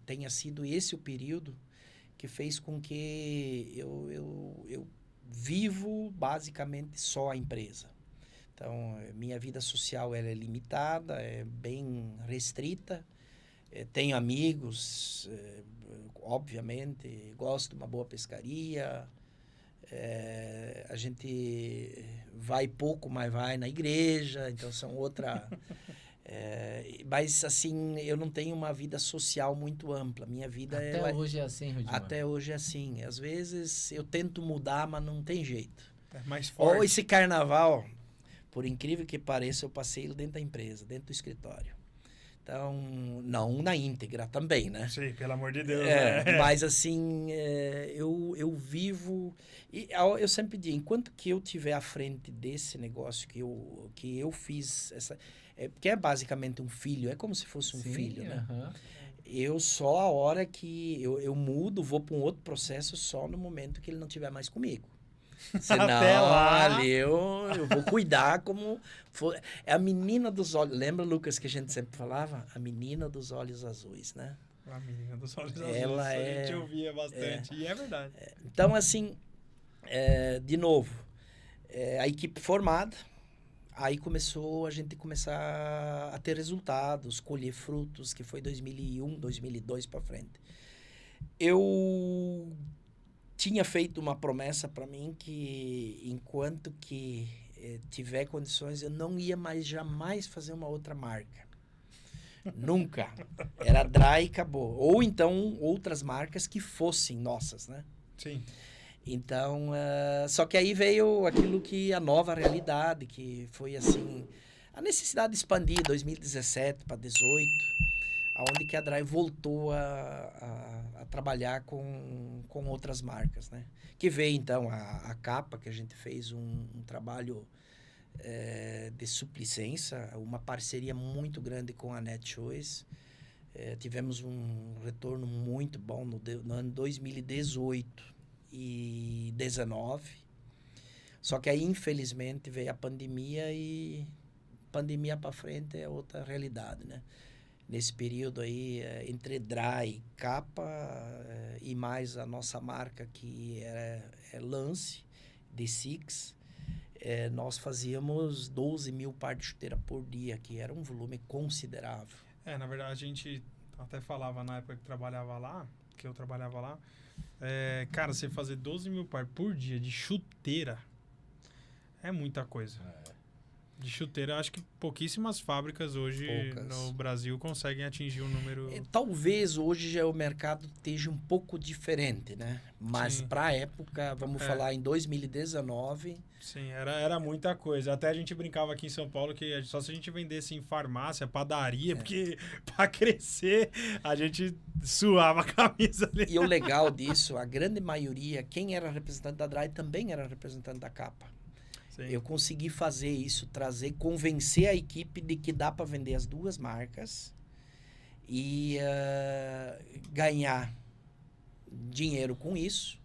S3: tenha sido esse o período que fez com que eu vivo basicamente só a empresa. Então, minha vida social ela é limitada, é bem restrita. Tenho amigos, obviamente, gosto de uma boa pescaria. A gente vai pouco, mas vai na igreja, então são outra... mas, assim, eu não tenho uma vida social muito ampla. Minha vida
S2: Até hoje é assim, Rudimar?
S3: Até hoje é assim. Às vezes eu tento mudar, mas não tem jeito.
S1: É mais forte.
S3: Ou esse carnaval, por incrível que pareça, eu passei dentro da empresa, dentro do escritório. Então, não na íntegra também, né?
S1: Sim, pelo amor de Deus. Né?
S3: Mas, assim, eu vivo... E eu sempre digo, enquanto que eu estiver à frente desse negócio que eu fiz... porque é basicamente um filho, é como se fosse um filho, né? Eu só a hora que eu mudo, vou para um outro processo só no momento que ele não estiver mais comigo. Senão,
S1: Até lá.
S3: ali eu vou cuidar como... É a menina dos olhos... Lembra, Lucas, que a gente sempre falava? A menina dos olhos azuis, né?
S1: A menina dos olhos
S3: Ela
S1: azuis.
S3: é-
S1: A gente ouvia bastante. E é verdade.
S3: Então, assim, de novo, a equipe formada, aí a gente começar a ter resultados, colher frutos, que foi 2001, 2002 para frente. Eu tinha feito uma promessa para mim que enquanto que tiver condições, eu não ia mais jamais fazer uma outra marca. Nunca. Era Dry e acabou. Ou então outras marcas que fossem nossas, né?
S1: Sim.
S3: Então, só que aí veio aquilo que a nova realidade, que foi assim, a necessidade de expandir 2017 para 2018, aonde que a Dry voltou a trabalhar com outras marcas, né? Que veio então a Capa, que a gente fez um trabalho de suplicência, uma parceria muito grande com a NetChoice. Tivemos um retorno muito bom no ano 2018 e 19. Só que aí, infelizmente, veio a pandemia e pandemia para frente é outra realidade, né? Nesse período aí, entre Dry, Capa e mais a nossa marca que é Lance, de Six, nós fazíamos 12 mil pares de chuteira por dia, que era um volume considerável.
S1: Na verdade, a gente até falava na época que eu trabalhava lá, cara, você fazer 12 mil par por dia de chuteira é muita coisa. De chuteira, acho que pouquíssimas fábricas hoje no Brasil conseguem atingir um número...
S3: Talvez hoje já o mercado esteja um pouco diferente, né? Mas para a época, vamos falar em 2019...
S1: Sim, era muita coisa. Até a gente brincava aqui em São Paulo que só se a gente vendesse em farmácia, padaria, porque para crescer a gente suava a camisa ali.
S3: E o legal disso, a grande maioria, quem era representante da Dry também era representante da Capa. Sim. Eu consegui fazer isso, convencer a equipe de que dá para vender as duas marcas e ganhar dinheiro com isso.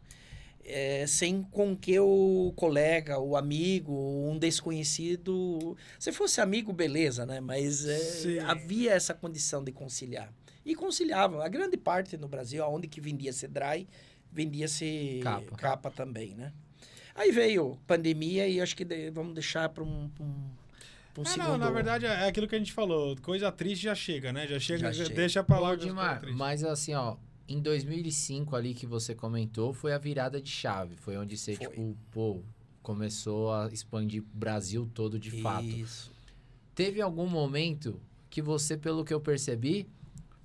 S3: Sem com que o colega, o amigo, um desconhecido... Se fosse amigo, beleza, né? Mas havia essa condição de conciliar. E conciliavam. A grande parte no Brasil, onde que vendia-se Dry, vendia-se Capa também, né? Aí veio pandemia e acho que vamos deixar para um segundo...
S1: Não, na verdade é aquilo que a gente falou. Coisa triste já chega, né? Já chega. Deixa para lá.
S2: Mas assim, ó... Em 2005 ali que você comentou, foi a virada de chave. Foi onde você, começou a expandir o Brasil todo de fato.
S3: Isso.
S2: Teve algum momento que você, pelo que eu percebi,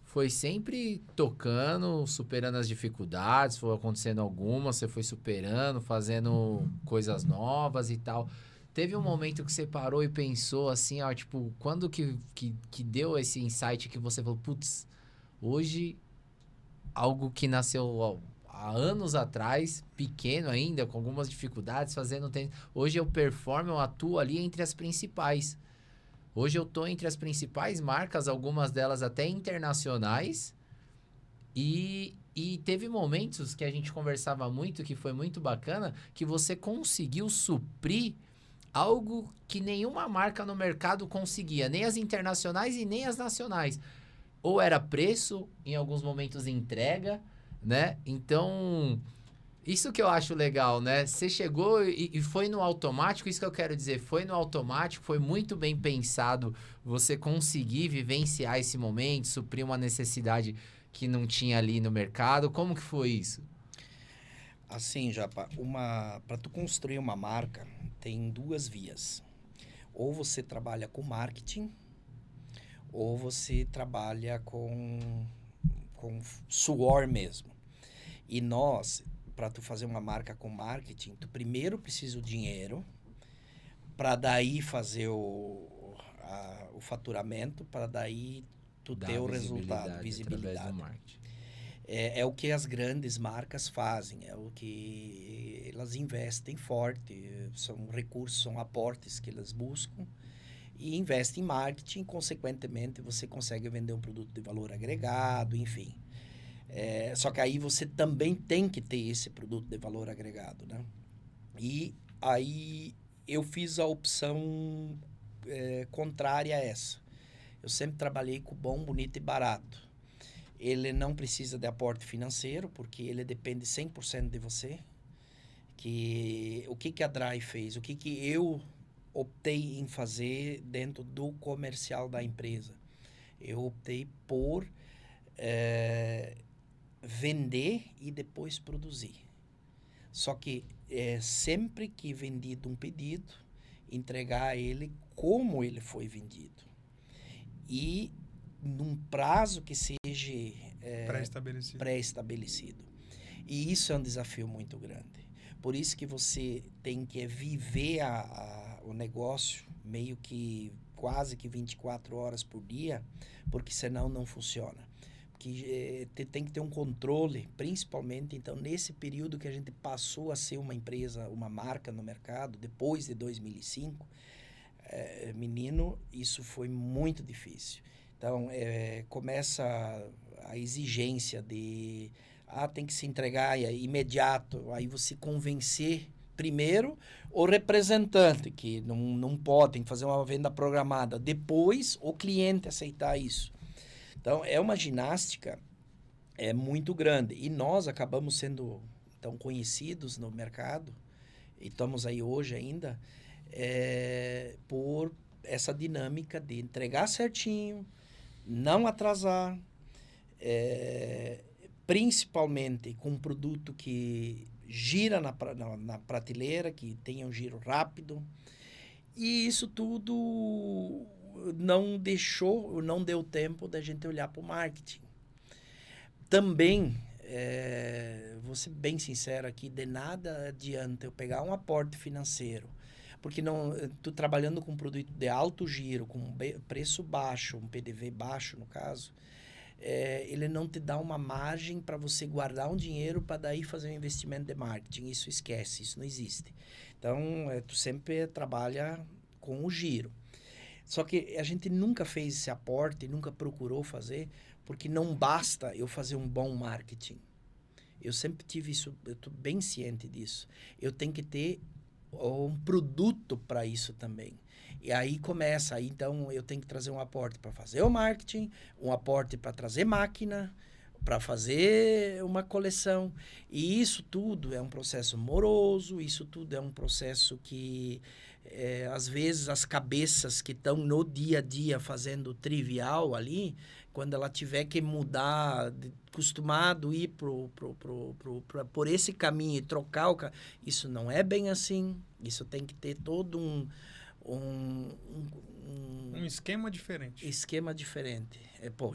S2: foi sempre tocando, superando as dificuldades, foi acontecendo algumas, você foi superando, fazendo coisas novas e tal. Teve um momento que você parou e pensou assim, ó, tipo, quando que deu esse insight que você falou, putz, hoje... Algo que nasceu há anos atrás, pequeno ainda, com algumas dificuldades, fazendo tênis. Hoje eu performo, eu atuo ali entre as principais. Hoje eu tô entre as principais marcas, algumas delas até internacionais. E teve momentos que a gente conversava muito, que foi muito bacana, que você conseguiu suprir algo que nenhuma marca no mercado conseguia, nem as internacionais e nem as nacionais. Ou era preço, em alguns momentos entrega, né? Então, isso que eu acho legal, né? Você chegou e foi no automático, isso que eu quero dizer, foi no automático, foi muito bem pensado você conseguir vivenciar esse momento, suprir uma necessidade que não tinha ali no mercado. Como que foi isso?
S3: Assim, Japa, para tu construir uma marca, tem duas vias. Ou você trabalha com marketing, ou você trabalha com suor mesmo. E nós, para tu fazer uma marca com marketing, tu primeiro precisa do dinheiro, para daí fazer o faturamento, para daí tu ter o resultado, visibilidade. É o que as grandes marcas fazem, é o que elas investem forte, são recursos, são aportes que elas buscam, e investe em marketing, consequentemente você consegue vender um produto de valor agregado, enfim. Só que aí você também tem que ter esse produto de valor agregado, né? E aí eu fiz a opção contrária a essa. Eu sempre trabalhei com bom, bonito e barato. Ele não precisa de aporte financeiro, porque ele depende 100% de você. O que a Dry fez? O que eu optei em fazer dentro do comercial da empresa? Eu optei por vender e depois produzir. Só que sempre que vendido um pedido, entregar ele como ele foi vendido. E num prazo que seja pré-estabelecido. E isso é um desafio muito grande. Por isso que você tem que viver o negócio meio que quase que 24 horas por dia, porque senão não funciona. Porque tem que ter um controle, principalmente, então, nesse período que a gente passou a ser uma empresa, uma marca no mercado, depois de 2005, isso foi muito difícil. Então, começa a exigência de... tem que se entregar imediato. Aí você convencer primeiro o representante, que não pode, tem que fazer uma venda programada. Depois, o cliente aceitar isso. Então, é uma ginástica muito grande. E nós acabamos sendo tão conhecidos no mercado, e estamos aí hoje ainda, por essa dinâmica de entregar certinho, não atrasar, principalmente com um produto que gira na prateleira, que tenha um giro rápido. E isso tudo não deu tempo da gente olhar para o marketing. Também, vou ser bem sincero aqui, de nada adianta eu pegar um aporte financeiro, porque estou trabalhando com um produto de alto giro, com preço baixo, um PDV baixo no caso, ele não te dá uma margem para você guardar um dinheiro para daí fazer um investimento de marketing. Isso esquece, isso não existe. Então, tu sempre trabalha com o giro. Só que a gente nunca fez esse aporte, nunca procurou fazer, porque não basta eu fazer um bom marketing. Eu sempre tive isso, eu estou bem ciente disso. Eu tenho que ter um produto para isso também. E aí começa, então eu tenho que trazer um aporte para fazer o marketing, um aporte para trazer máquina, para fazer uma coleção. E isso tudo é um processo moroso, isso tudo é um processo que, às vezes, as cabeças que estão no dia a dia fazendo trivial ali, quando ela tiver que mudar, acostumado a ir por esse caminho e trocar isso não é bem assim. Isso tem que ter todo um
S1: esquema diferente.
S3: Esquema diferente.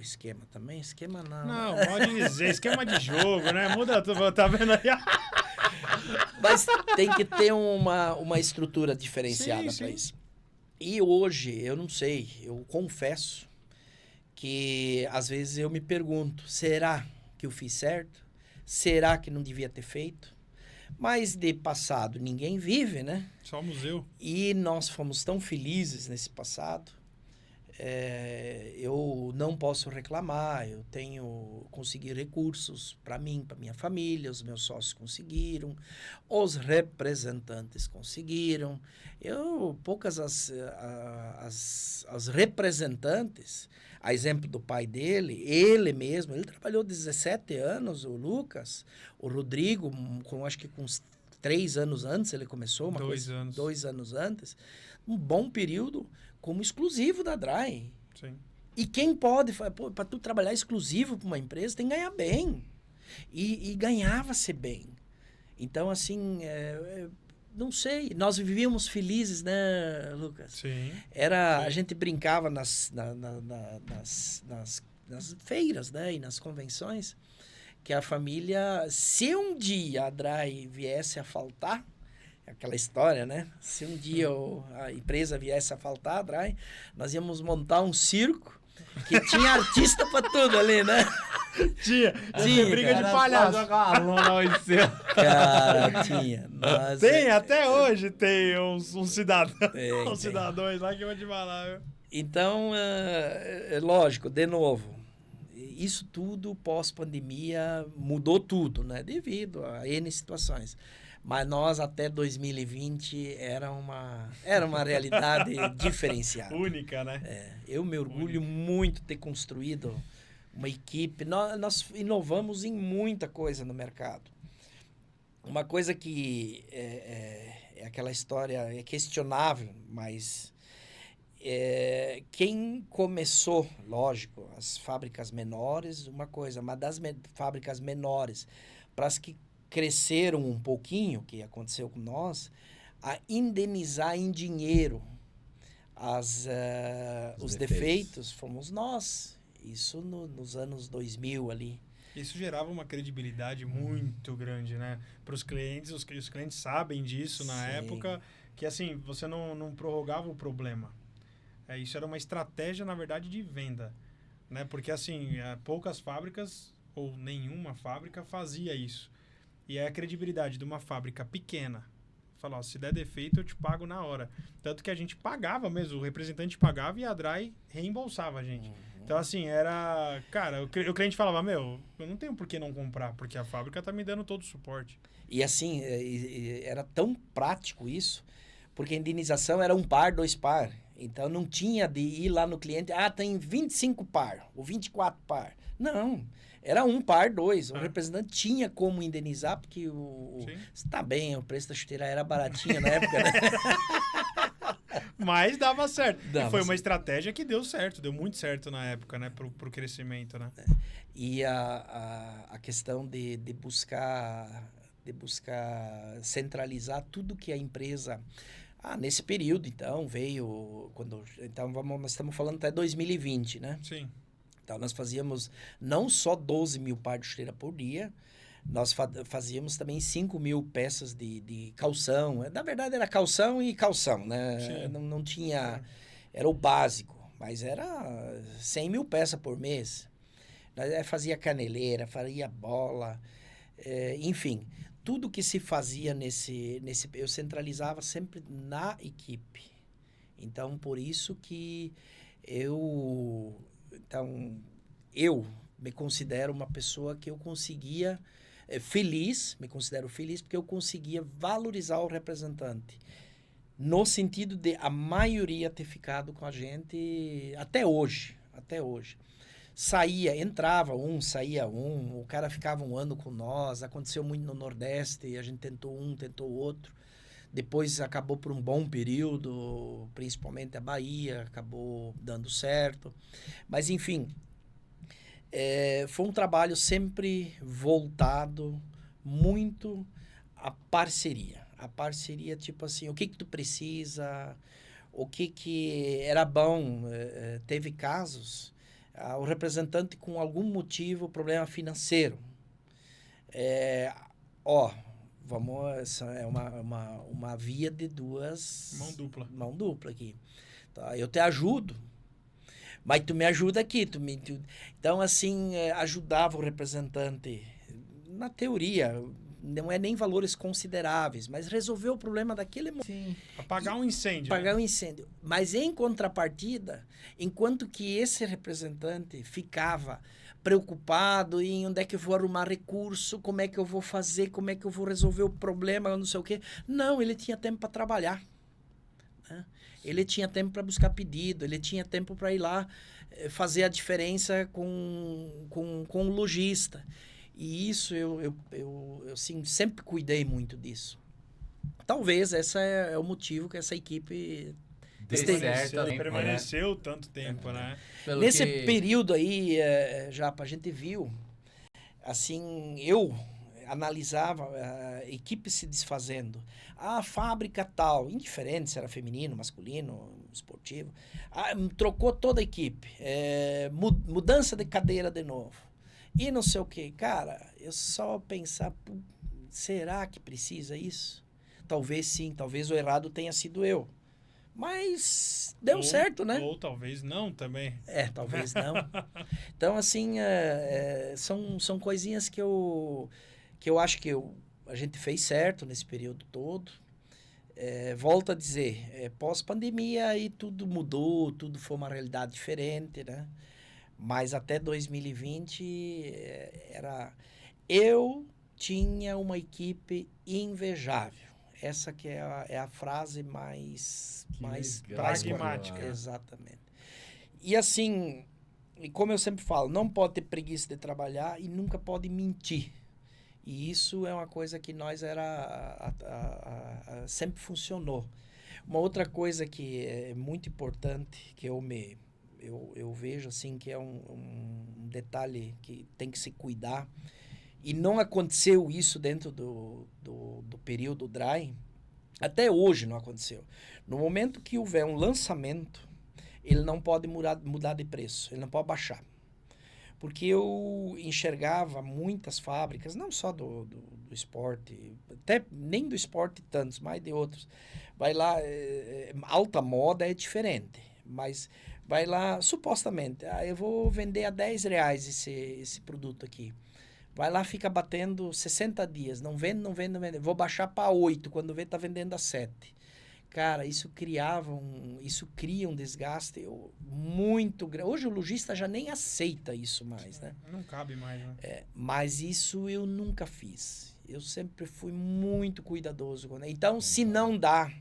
S3: Esquema também? Esquema não.
S1: Não, pode dizer. Esquema de jogo, né? Muda tudo, tá vendo aí?
S3: Mas tem que ter uma estrutura diferenciada para isso. E hoje, eu não sei, eu confesso que às vezes eu me pergunto, será que eu fiz certo? Será que não devia ter feito? Mas de passado ninguém vive, né?
S1: Só o museu.
S3: E nós fomos tão felizes nesse passado. Eu não posso reclamar, eu consegui recursos para mim, para minha família, os meus sócios conseguiram, os representantes conseguiram. Poucas as representantes, a exemplo do pai dele, ele mesmo, ele trabalhou 17 anos, o Lucas, o Rodrigo, acho que com uns 3 anos antes ele começou, 2 anos antes, um bom período como exclusivo da Dry.
S1: Sim.
S3: E quem pode, para tu trabalhar exclusivo para uma empresa, tem que ganhar bem. E ganhava-se bem. Então, assim, não sei, nós vivíamos felizes, né, Lucas?
S1: Sim.
S3: A gente brincava nas feiras, né, e nas convenções, que a família, se um dia a Dry viesse a faltar, aquela história, né? Se um dia a empresa viesse a faltar, a Dry, nós íamos montar um circo que tinha artista para tudo ali, né?
S1: Tinha briga de palhaço.
S3: Cara, tinha. Mas
S1: tem, até hoje tem uns cidadãos. Uns cidadãos lá que eu vou te falar, viu?
S3: Então, lógico, de novo, isso tudo pós-pandemia mudou tudo, né? Devido a N situações. Mas nós, até 2020, era uma realidade diferenciada.
S1: Única, né?
S3: Eu me orgulho muito de ter construído uma equipe. Nós inovamos em muita coisa no mercado. Uma coisa que é aquela história, é questionável, mas quem começou, lógico, as fábricas menores, uma coisa, mas das fábricas menores para as que cresceram um pouquinho, que aconteceu com nós, a indenizar em dinheiro os defeitos fomos nós. Isso nos anos 2000 ali.
S1: Isso gerava uma credibilidade muito grande, né? Para os clientes, os clientes sabem disso na época, que assim, você não prorrogava o problema. Isso era uma estratégia, na verdade, de venda, né? Porque assim, poucas fábricas, ou nenhuma fábrica, fazia isso. E é a credibilidade de uma fábrica pequena. Falar, se der defeito, eu te pago na hora. Tanto que a gente pagava mesmo, o representante pagava e a Dry reembolsava a gente. Então, assim, era... Cara, o cliente falava, eu não tenho por que não comprar, porque a fábrica tá me dando todo o suporte.
S3: E assim, era tão prático isso, porque a indenização era 1 par, 2 par. Então, não tinha de ir lá no cliente, tem 25 par, ou 24 par. Não, era 1 par, 2. O representante tinha como indenizar, porque tá bem, o preço da chuteira era baratinho na época, né?
S1: Mas dava certo. E foi uma estratégia que deu certo, deu muito certo na época, né? Pro crescimento, né?
S3: E a questão de buscar centralizar tudo que a empresa... nesse período, então, veio... Então, nós estamos falando até 2020, né?
S1: Sim.
S3: Então, nós fazíamos não só 12 mil pares de chuteira por dia, nós fazíamos também 5 mil peças de calção. Na verdade, era calção e calção, né? Não tinha... Era o básico, mas era 100 mil peças por mês. Nós fazia caneleira, fazia bola, enfim. Tudo que se fazia eu centralizava sempre na equipe. Então, por isso que eu me considero uma pessoa que eu conseguia... me considero feliz porque eu conseguia valorizar o representante. No sentido de a maioria ter ficado com a gente até hoje. Entrava um, saía um, o cara ficava 1 ano com nós, aconteceu muito no Nordeste, a gente tentou um, tentou outro. Depois acabou por um bom período, principalmente a Bahia, acabou dando certo. Mas, enfim, foi um trabalho sempre voltado muito à parceria. A parceria, tipo assim, o que tu precisa, o que era bom. Teve casos, o representante com algum motivo, problema financeiro. Essa é uma via de duas... Mão dupla aqui. Tá? Eu te ajudo, mas tu me ajuda aqui. Então, assim, ajudava o representante. Na teoria, não é nem valores consideráveis, mas resolveu o problema daquele momento.
S1: Apagar um incêndio.
S3: Apagar um incêndio. Mas, em contrapartida, enquanto que esse representante ficava preocupado em onde é que eu vou arrumar recurso, como é que eu vou fazer, como é que eu vou resolver o problema, não sei o quê. Não, ele tinha tempo para trabalhar. Né? Ele tinha tempo para buscar pedido, ele tinha tempo para ir lá fazer a diferença com o lojista. E isso eu sim, sempre cuidei muito disso. Talvez esse é o motivo que essa equipe
S1: permaneceu tanto tempo, né?
S3: Nesse período aí, Japa, a gente viu, assim, eu analisava a equipe se desfazendo. A fábrica tal, indiferente se era feminino, masculino, esportivo, trocou toda a equipe. Mudança de cadeira de novo. E não sei o que. Cara, eu só pensar, será que precisa isso? Talvez sim, talvez o errado tenha sido eu. Mas deu certo, né?
S1: Ou talvez não também.
S3: Talvez não. Então, assim, são coisinhas que eu acho que a gente fez certo nesse período todo. Volto a dizer, pós-pandemia aí tudo mudou, tudo foi uma realidade diferente, né? Mas até 2020 eu tinha uma equipe invejável. Essa que é a frase mais
S1: pragmática.
S3: Exatamente. E assim, e como eu sempre falo, não pode ter preguiça de trabalhar e nunca pode mentir. E isso é uma coisa que nós sempre funcionou. Uma outra coisa que é muito importante, que eu vejo assim, que é um detalhe que tem que se cuidar, e não aconteceu isso dentro do período dry, até hoje não aconteceu. No momento que houver um lançamento, ele não pode mudar de preço, ele não pode baixar. Porque eu enxergava muitas fábricas, não só do esporte, até nem do esporte tantos, mas de outros. Vai lá, alta moda é diferente, mas vai lá, supostamente, eu vou vender a R$10 esse produto aqui. Vai lá, fica batendo 60 dias, não vende. Vou baixar para 8, quando vê tá vendendo a 7. Cara, isso cria um desgaste muito grande. Hoje o lojista já nem aceita isso mais, né?
S1: Não cabe mais, né?
S3: Mas isso eu nunca fiz. Eu sempre fui muito cuidadoso. Então, se não dá,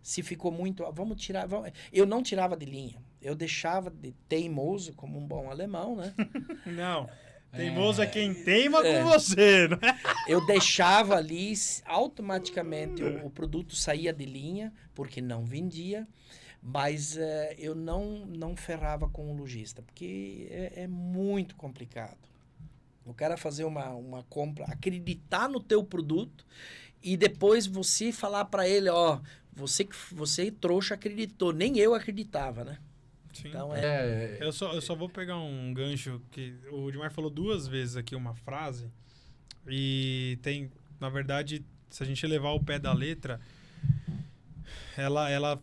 S3: se ficou muito... Vamos tirar... Eu não tirava de linha. Eu deixava de teimoso, como um bom alemão, né?
S1: Não. Teimoso é quem teima com você, né?
S3: Eu deixava ali, automaticamente o produto saía de linha, porque não vendia, mas eu não ferrava com o lojista, porque é muito complicado. O cara fazer uma compra, acreditar no teu produto e depois você falar para ele, ó, você trouxa acreditou, nem eu acreditava, né?
S1: Sim.
S3: Então,
S1: eu só vou pegar um gancho que o Dimar falou 2 vezes aqui uma frase e tem, na verdade, se a gente levar o pé da letra, ela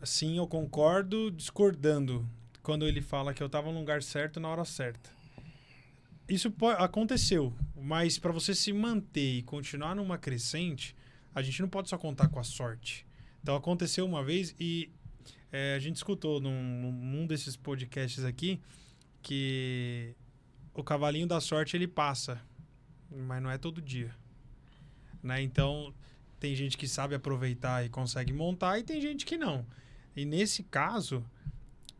S1: sim, eu concordo discordando quando ele fala que eu estava no lugar certo na hora certa. Isso aconteceu, mas para você se manter e continuar numa crescente, a gente não pode só contar com a sorte. Então aconteceu uma vez e a gente escutou num desses podcasts aqui que o cavalinho da sorte ele passa, mas não é todo dia, né? Então tem gente que sabe aproveitar e consegue montar e tem gente que não. E nesse caso,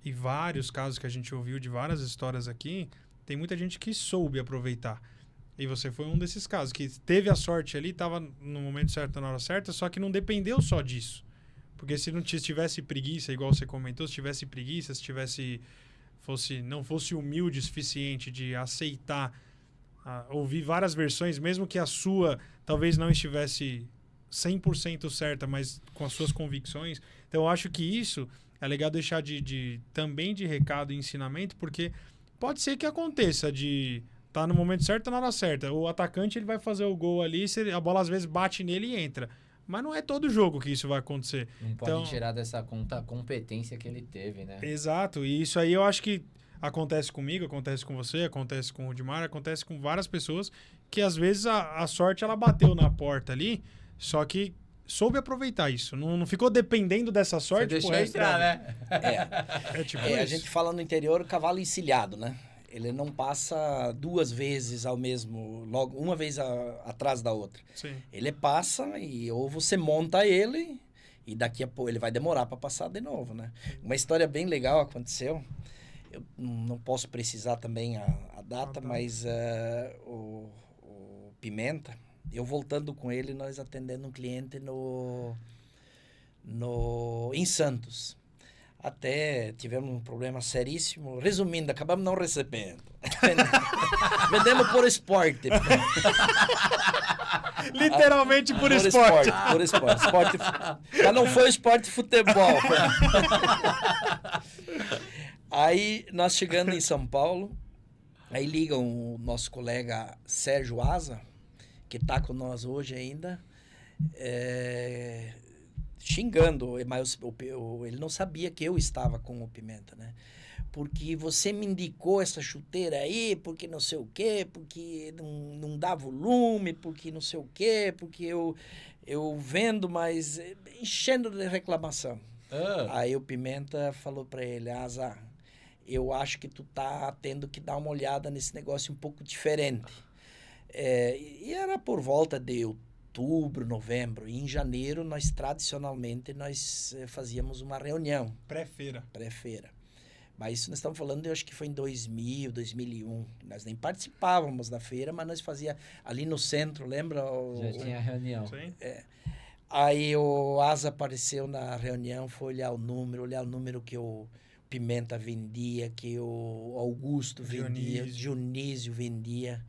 S1: e vários casos que a gente ouviu de várias histórias aqui, tem muita gente que soube aproveitar. E você foi um desses casos, que teve a sorte ali, estava no momento certo, na hora certa, só que não dependeu só disso. Porque se não tivesse preguiça, igual você comentou, se tivesse preguiça, se não fosse humilde o suficiente de aceitar, ouvir várias versões, mesmo que a sua talvez não estivesse 100% certa, mas com as suas convicções. Então, eu acho que isso é legal deixar também de recado e ensinamento, porque pode ser que aconteça de estar no momento certo, na hora certa. O atacante ele vai fazer o gol ali, a bola às vezes bate nele e entra. Mas não é todo jogo que isso vai acontecer.
S2: Não pode tirar dessa conta a competência que ele teve, né?
S1: Exato. E isso aí eu acho que acontece comigo, acontece com você, acontece com o Dimar, acontece com várias pessoas que às vezes a sorte ela bateu na porta ali, só que soube aproveitar isso. Não ficou dependendo dessa sorte.
S2: Você deixou entrar, né?
S1: Tipo isso.
S3: A gente fala no interior o cavalo encilhado, né? Ele não passa 2 vezes ao mesmo, logo uma vez atrás da outra.
S1: Sim.
S3: Ele passa e ou você monta ele e daqui a pouco ele vai demorar para passar de novo, né? Uma história bem legal aconteceu. Eu não posso precisar também a data, mas o Pimenta, eu voltando com ele, nós atendendo um cliente em Santos. Até tivemos um problema seríssimo. Resumindo, acabamos não recebendo. Vendemos por esporte.
S1: Literalmente por esporte.
S3: Por esporte. Mas não foi esporte futebol. Aí, nós chegando em São Paulo, aí liga o nosso colega Sérgio Asa, que está com nós hoje ainda, xingando, mas ele não sabia que eu estava com o Pimenta, né? Porque você me indicou essa chuteira aí, porque não sei o quê, porque não dá volume, porque não sei o quê, porque eu vendo, mas enchendo de reclamação. Aí o Pimenta falou para ele, Asa, eu acho que tu tá tendo que dar uma olhada nesse negócio um pouco diferente. E era por volta de outubro, novembro. E em janeiro, tradicionalmente, fazíamos uma reunião.
S1: Pré-feira.
S3: Mas isso nós estamos falando, eu acho que foi em 2000, 2001. Nós nem participávamos da feira, mas nós fazíamos ali no centro, lembra?
S2: Já tinha reunião.
S1: Sim.
S3: Aí o Asa apareceu na reunião, foi olhar o número que o Pimenta vendia, que o Augusto vendia, Dionísio vendia.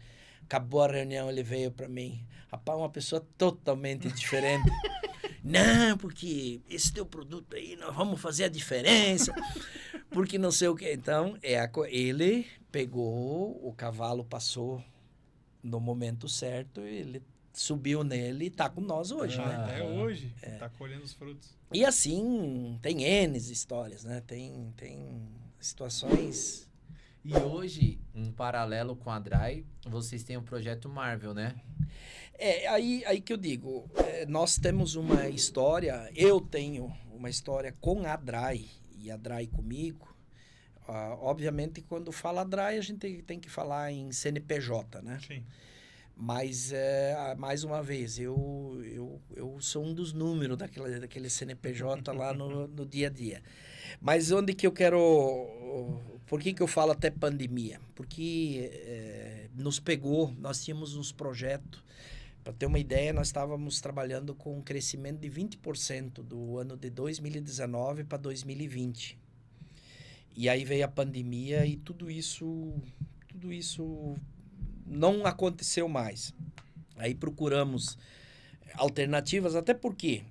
S3: Acabou a reunião, ele veio para mim. Rapaz, uma pessoa totalmente diferente. Não, porque esse teu produto aí, nós vamos fazer a diferença, porque não sei o quê. Então, ele pegou, o cavalo passou no momento certo, ele subiu nele e tá com nós hoje, né?
S1: Até hoje, tá colhendo os frutos.
S3: E assim, tem N histórias, né? Tem situações...
S2: E hoje, em paralelo com a Dry, vocês têm o projeto Marvel, né?
S3: Aí que eu digo, nós temos uma história, eu tenho uma história com a Dry e a Dry comigo. Obviamente, quando fala Dry, a gente tem que falar em CNPJ, né?
S1: Sim.
S3: Mas, mais uma vez, eu sou um dos números daquele CNPJ lá no dia a dia. Mas onde que eu quero... Por que eu falo até pandemia? Porque nos pegou, nós tínhamos uns projetos. Para ter uma ideia, nós estávamos trabalhando com um crescimento de 20% do ano de 2019 para 2020. E aí veio a pandemia e tudo isso não aconteceu mais. Aí procuramos alternativas, até porque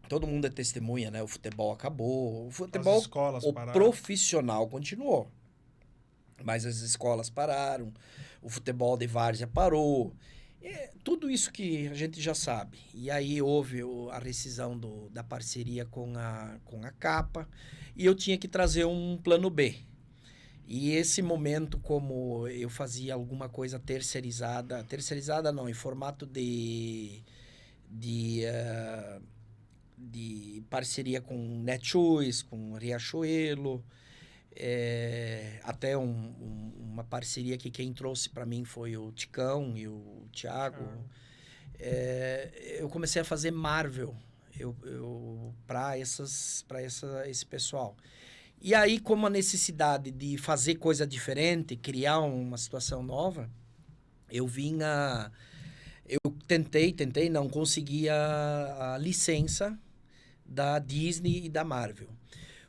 S3: todo mundo é testemunha, né? O futebol acabou. O futebol,
S1: As escolas pararam.
S3: Profissional continuou. Mas as escolas pararam. O futebol de várzea parou. Tudo isso que a gente já sabe. E aí houve a rescisão da parceria com a Capa. E eu tinha que trazer um plano B. E esse momento, como eu fazia alguma coisa terceirizada não, em formato de parceria com Netshoes, com Riachuelo, até uma parceria que quem trouxe para mim foi o Ticão e o Thiago. Eu comecei a fazer Marvel para esse pessoal. E aí, como a necessidade de fazer coisa diferente, criar uma situação nova, eu tentei, não consegui a licença da Disney e da Marvel.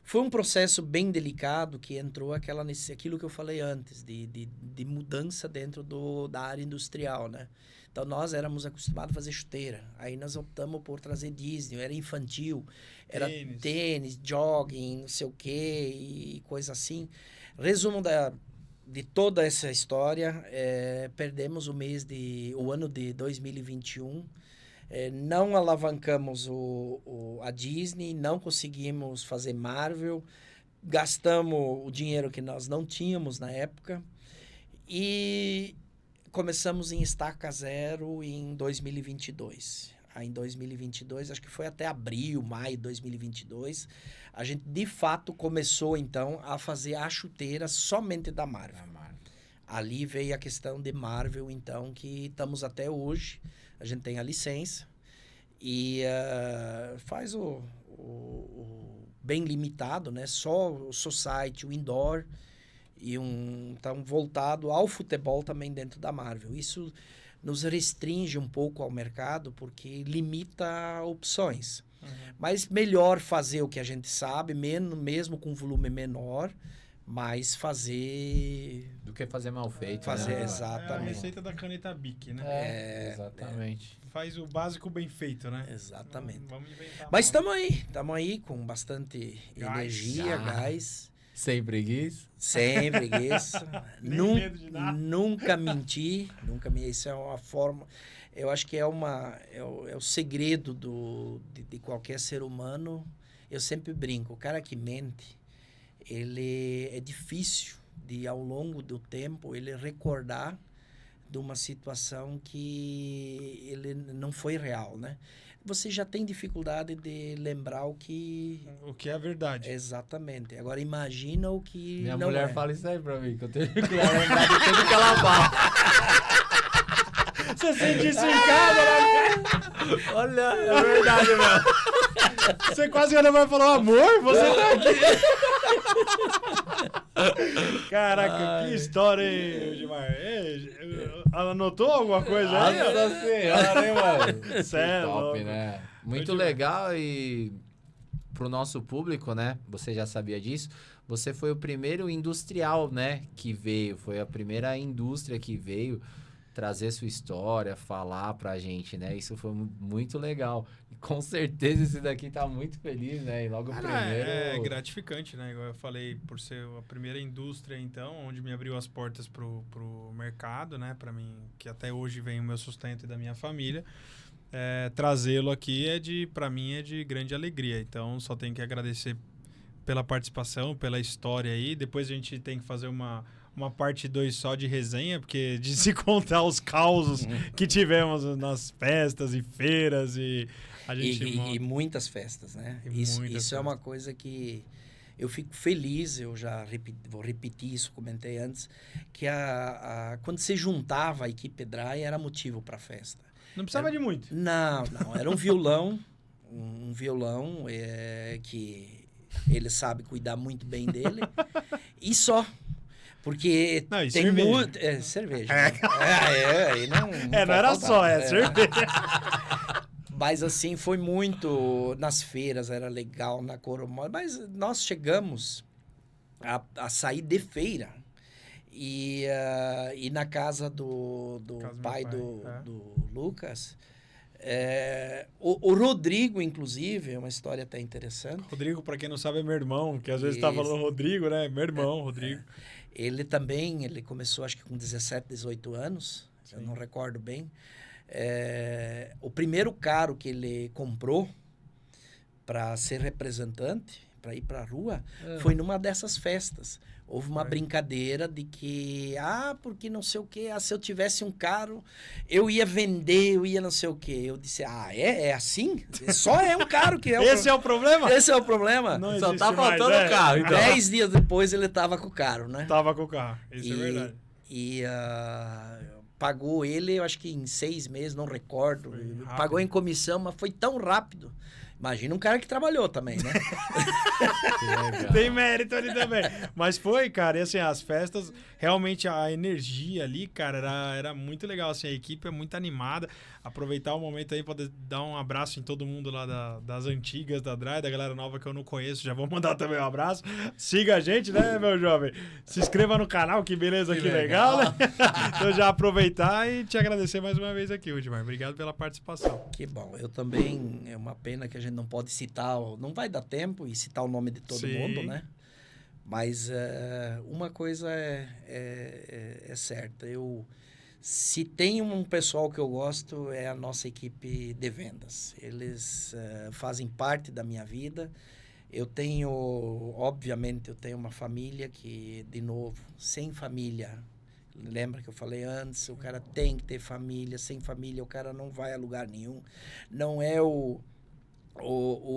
S3: Foi um processo bem delicado que entrou aquilo que eu falei antes, de mudança dentro da área industrial, né? Então, nós éramos acostumados a fazer chuteira. Aí, nós optamos por trazer Disney. Era infantil. Era tênis, jogging, não sei o quê, e coisa assim. Resumo de toda essa história, perdemos o ano de 2021. Não alavancamos a Disney, não conseguimos fazer Marvel. Gastamos o dinheiro que nós não tínhamos na época. E... começamos em estaca zero em 2022. Aí em 2022, acho que foi até abril, maio de 2022, a gente de fato começou então a fazer a chuteira somente da Marvel. Ali veio a questão de Marvel, então, que estamos até hoje. A gente tem a licença e faz o bem limitado, né? Só o society, o indoor... E então voltado ao futebol também dentro da Marvel. Isso nos restringe um pouco ao mercado porque limita opções. Mas melhor fazer o que a gente sabe, mesmo com volume menor, mas fazer...
S2: Do que fazer mal feito.
S3: Fazer,
S2: né?
S3: exatamente.
S1: É a receita da caneta Bic, né?
S2: Exatamente.
S1: Faz o básico bem feito, né?
S3: Exatamente.
S1: Vamos inventar.
S3: Mas estamos aí com bastante energia, gás.
S2: Sem preguiça.
S3: Sem preguiça.
S1: Medo de nada.
S3: Nunca menti. Isso é uma forma... Eu acho que é o segredo de qualquer ser humano. Eu sempre brinco. O cara que mente, ele é difícil de, ao longo do tempo, ele recordar de uma situação que ele não foi real, né? Você já tem dificuldade de lembrar o que
S1: é a verdade.
S3: Exatamente. Agora, imagina o que
S2: Minha
S3: não
S2: mulher
S3: é.
S2: fala isso aí pra mim, que eu tenho que lembrar de tudo que ela fala.
S1: Você sente isso em casa, né?
S2: Olha, é verdade, meu.
S1: Você quase ainda vai falar, amor, você tá aqui. Caraca, que história, hein, Gilmar? Anotou alguma coisa aí?
S2: Nossa senhora, hein, mano?
S1: Sério,
S2: Top,
S1: louco.
S2: né? Muito
S1: demais.
S2: legal e pro nosso público, né? Você já sabia disso. Você foi o primeiro industrial, né? Que veio. Foi a primeira indústria que veio trazer sua história, falar pra gente, né? Isso foi muito legal. E com certeza esse daqui tá muito feliz, né? E logo o primeiro...
S1: É gratificante, né? Igual eu falei, por ser a primeira indústria, então, onde me abriu as portas pro mercado, né? Pra mim, que até hoje vem o meu sustento e da minha família. Trazê-lo aqui pra mim é de grande alegria. Então, só tenho que agradecer pela participação, pela história aí. Depois a gente tem que fazer uma parte 2 só de resenha, porque de se contar os causos que tivemos nas festas e feiras e a gente
S3: E muitas festas, né?
S1: E
S3: Isso
S1: muitas
S3: é uma coisa que eu fico feliz, eu já vou repetir isso, comentei antes, que quando se juntava a equipe Dry era motivo para festa.
S1: Não precisava de muito.
S3: Não, era um violão, que ele sabe cuidar muito bem dele, e só. Porque
S1: Não, e
S3: tem
S1: cerveja.
S3: muito... cerveja. Né? Aí não
S1: não era só, cerveja.
S3: Mas assim, foi muito... Nas feiras era legal, na Coromó. Mas nós chegamos a sair de feira. E na casa do pai do Lucas... o Rodrigo, inclusive, é uma história até interessante.
S1: Rodrigo, pra quem não sabe, é meu irmão, que às vezes tá falando Rodrigo, né? Meu irmão, Rodrigo.
S3: Ele também, ele começou acho que com 17, 18 anos, eu não recordo bem. O primeiro carro que ele comprou para ser representante, para ir para a rua, foi numa dessas festas. Houve uma brincadeira de que, porque não sei o quê, se eu tivesse um carro, eu ia vender, eu ia não sei o quê. Eu disse, é assim? Só é um carro que é
S1: Esse é o problema?
S3: Esse é o problema.
S1: Não
S2: Só
S1: existe
S2: tá
S1: mais,
S2: faltando o carro, então.
S3: 10 dias depois ele tava com o carro, né?
S1: Tava com o carro, isso é verdade.
S3: E pagou ele, eu acho que em 6 meses, não recordo.
S1: Rápido.
S3: Pagou em comissão, mas foi tão rápido. Imagina um cara que trabalhou também, né?
S1: Tem mérito ali também. Mas foi, cara, e assim, as festas, realmente a energia ali, cara, era muito legal, assim, a equipe é muito animada. Aproveitar o momento aí pra dar um abraço em todo mundo lá das antigas da Dry, da galera nova que eu não conheço, já vou mandar também um abraço. Siga a gente, né, meu jovem? Se inscreva no canal, que beleza, que legal, né? Então já aproveitar e te agradecer mais uma vez aqui, Rudimar. Obrigado pela participação.
S3: Que bom. Eu também, é uma pena que a gente não pode citar, não vai dar tempo e citar o nome de todo mundo, né? Mas uma coisa é certa, se tem um pessoal que eu gosto, é a nossa equipe de vendas. Eles fazem parte da minha vida. Obviamente, eu tenho uma família que, de novo, sem família, lembra que eu falei antes, o cara tem que ter família, sem família o cara não vai a lugar nenhum. Não é o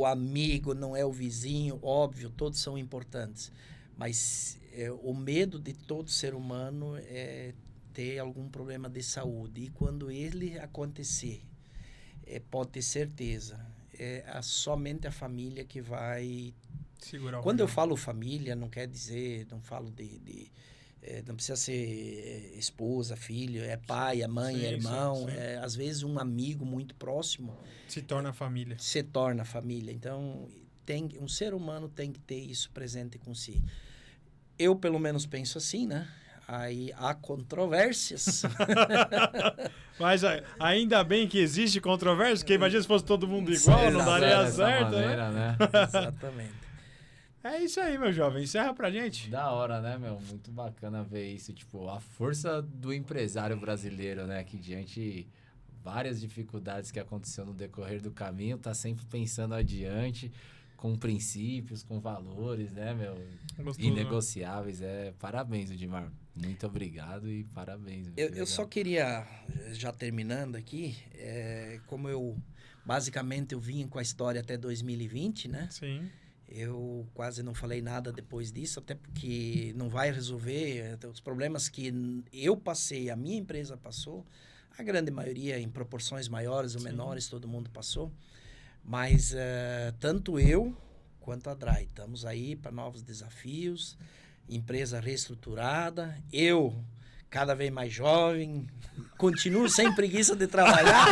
S3: amigo, não é o vizinho, óbvio, todos são importantes. Mas o medo de todo ser humano é ter algum problema de saúde. E quando ele acontecer, pode ter certeza, somente a família que vai...
S1: Segurar o
S3: Quando eu
S1: programa.
S3: falo família, não quer dizer, não falo não precisa ser esposa, filho, é pai, é mãe,
S1: Sim,
S3: é irmão.
S1: sim.
S3: Às vezes um amigo muito próximo
S1: Se torna família.
S3: se torna família. Então, um ser humano tem que ter isso presente com si. Eu, pelo menos, penso assim, né? Aí há controvérsias.
S1: Mas ainda bem que existe controvérsia, porque imagina se fosse todo mundo igual, não daria
S2: Dessa
S1: certo,
S2: maneira,
S1: né?
S3: Exatamente.
S1: É isso aí, meu jovem. Encerra pra gente.
S2: Da hora, né, meu? Muito bacana ver isso. Tipo, a força do empresário brasileiro, né? Que diante várias dificuldades que aconteceu no decorrer do caminho, tá sempre pensando adiante, com princípios, com valores, né, meu?
S1: Gostoso,
S2: Inegociáveis. Parabéns, Udimar. Muito obrigado e parabéns.
S3: Eu só queria, já terminando aqui, basicamente eu vim com a história até 2020, né?
S1: Sim.
S3: Eu quase não falei nada depois disso, até porque não vai resolver os problemas que eu passei, a minha empresa passou, A grande maioria em proporções maiores ou menores, todo mundo passou. Mas tanto eu quanto a DRY estamos aí para novos desafios, empresa reestruturada, eu cada vez mais jovem, continuo sem preguiça de trabalhar.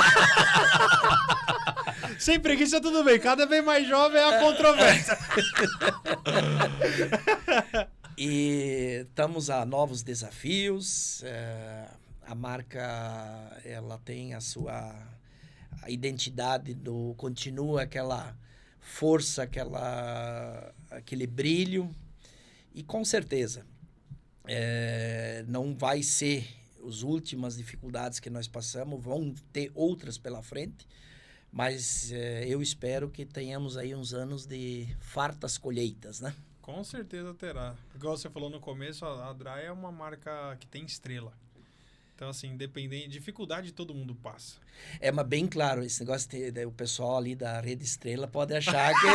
S1: Sem preguiça tudo bem, cada vez mais jovem é a controvérsia.
S3: E estamos a novos desafios, a marca ela tem a sua identidade, continua aquela força, aquele brilho, e com certeza não vai ser as últimas dificuldades que nós passamos, vão ter outras pela frente, mas eu espero que tenhamos aí uns anos de fartas colheitas, né?
S1: Com certeza terá. Igual você falou no começo, a DRY é uma marca que tem estrela. Então, assim, independente, dificuldade todo mundo passa.
S3: Mas bem claro, esse negócio o pessoal ali da Rede Estrela pode achar que...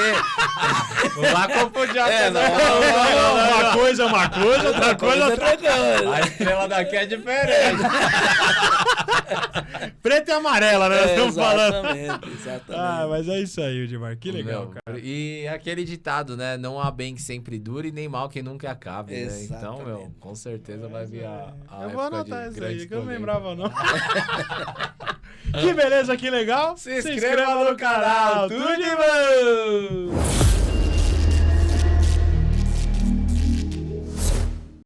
S2: Não vai confundir
S1: Uma coisa é uma coisa, outra coisa é outra coisa.
S2: A estrela daqui é diferente.
S1: Preta e amarela, né? Nós estamos falando.
S3: Exatamente.
S1: Mas é isso aí, Udimar. Que legal, cara.
S2: E aquele ditado, né? Não há bem que sempre dure, nem mal que nunca acabe, né? Então, com certeza vai vir a
S1: eu vou anotar isso aí, que eu não
S2: polêmica.
S1: lembrava, não. Que beleza, que legal.
S2: Se inscreva no canal. Tudo de bom!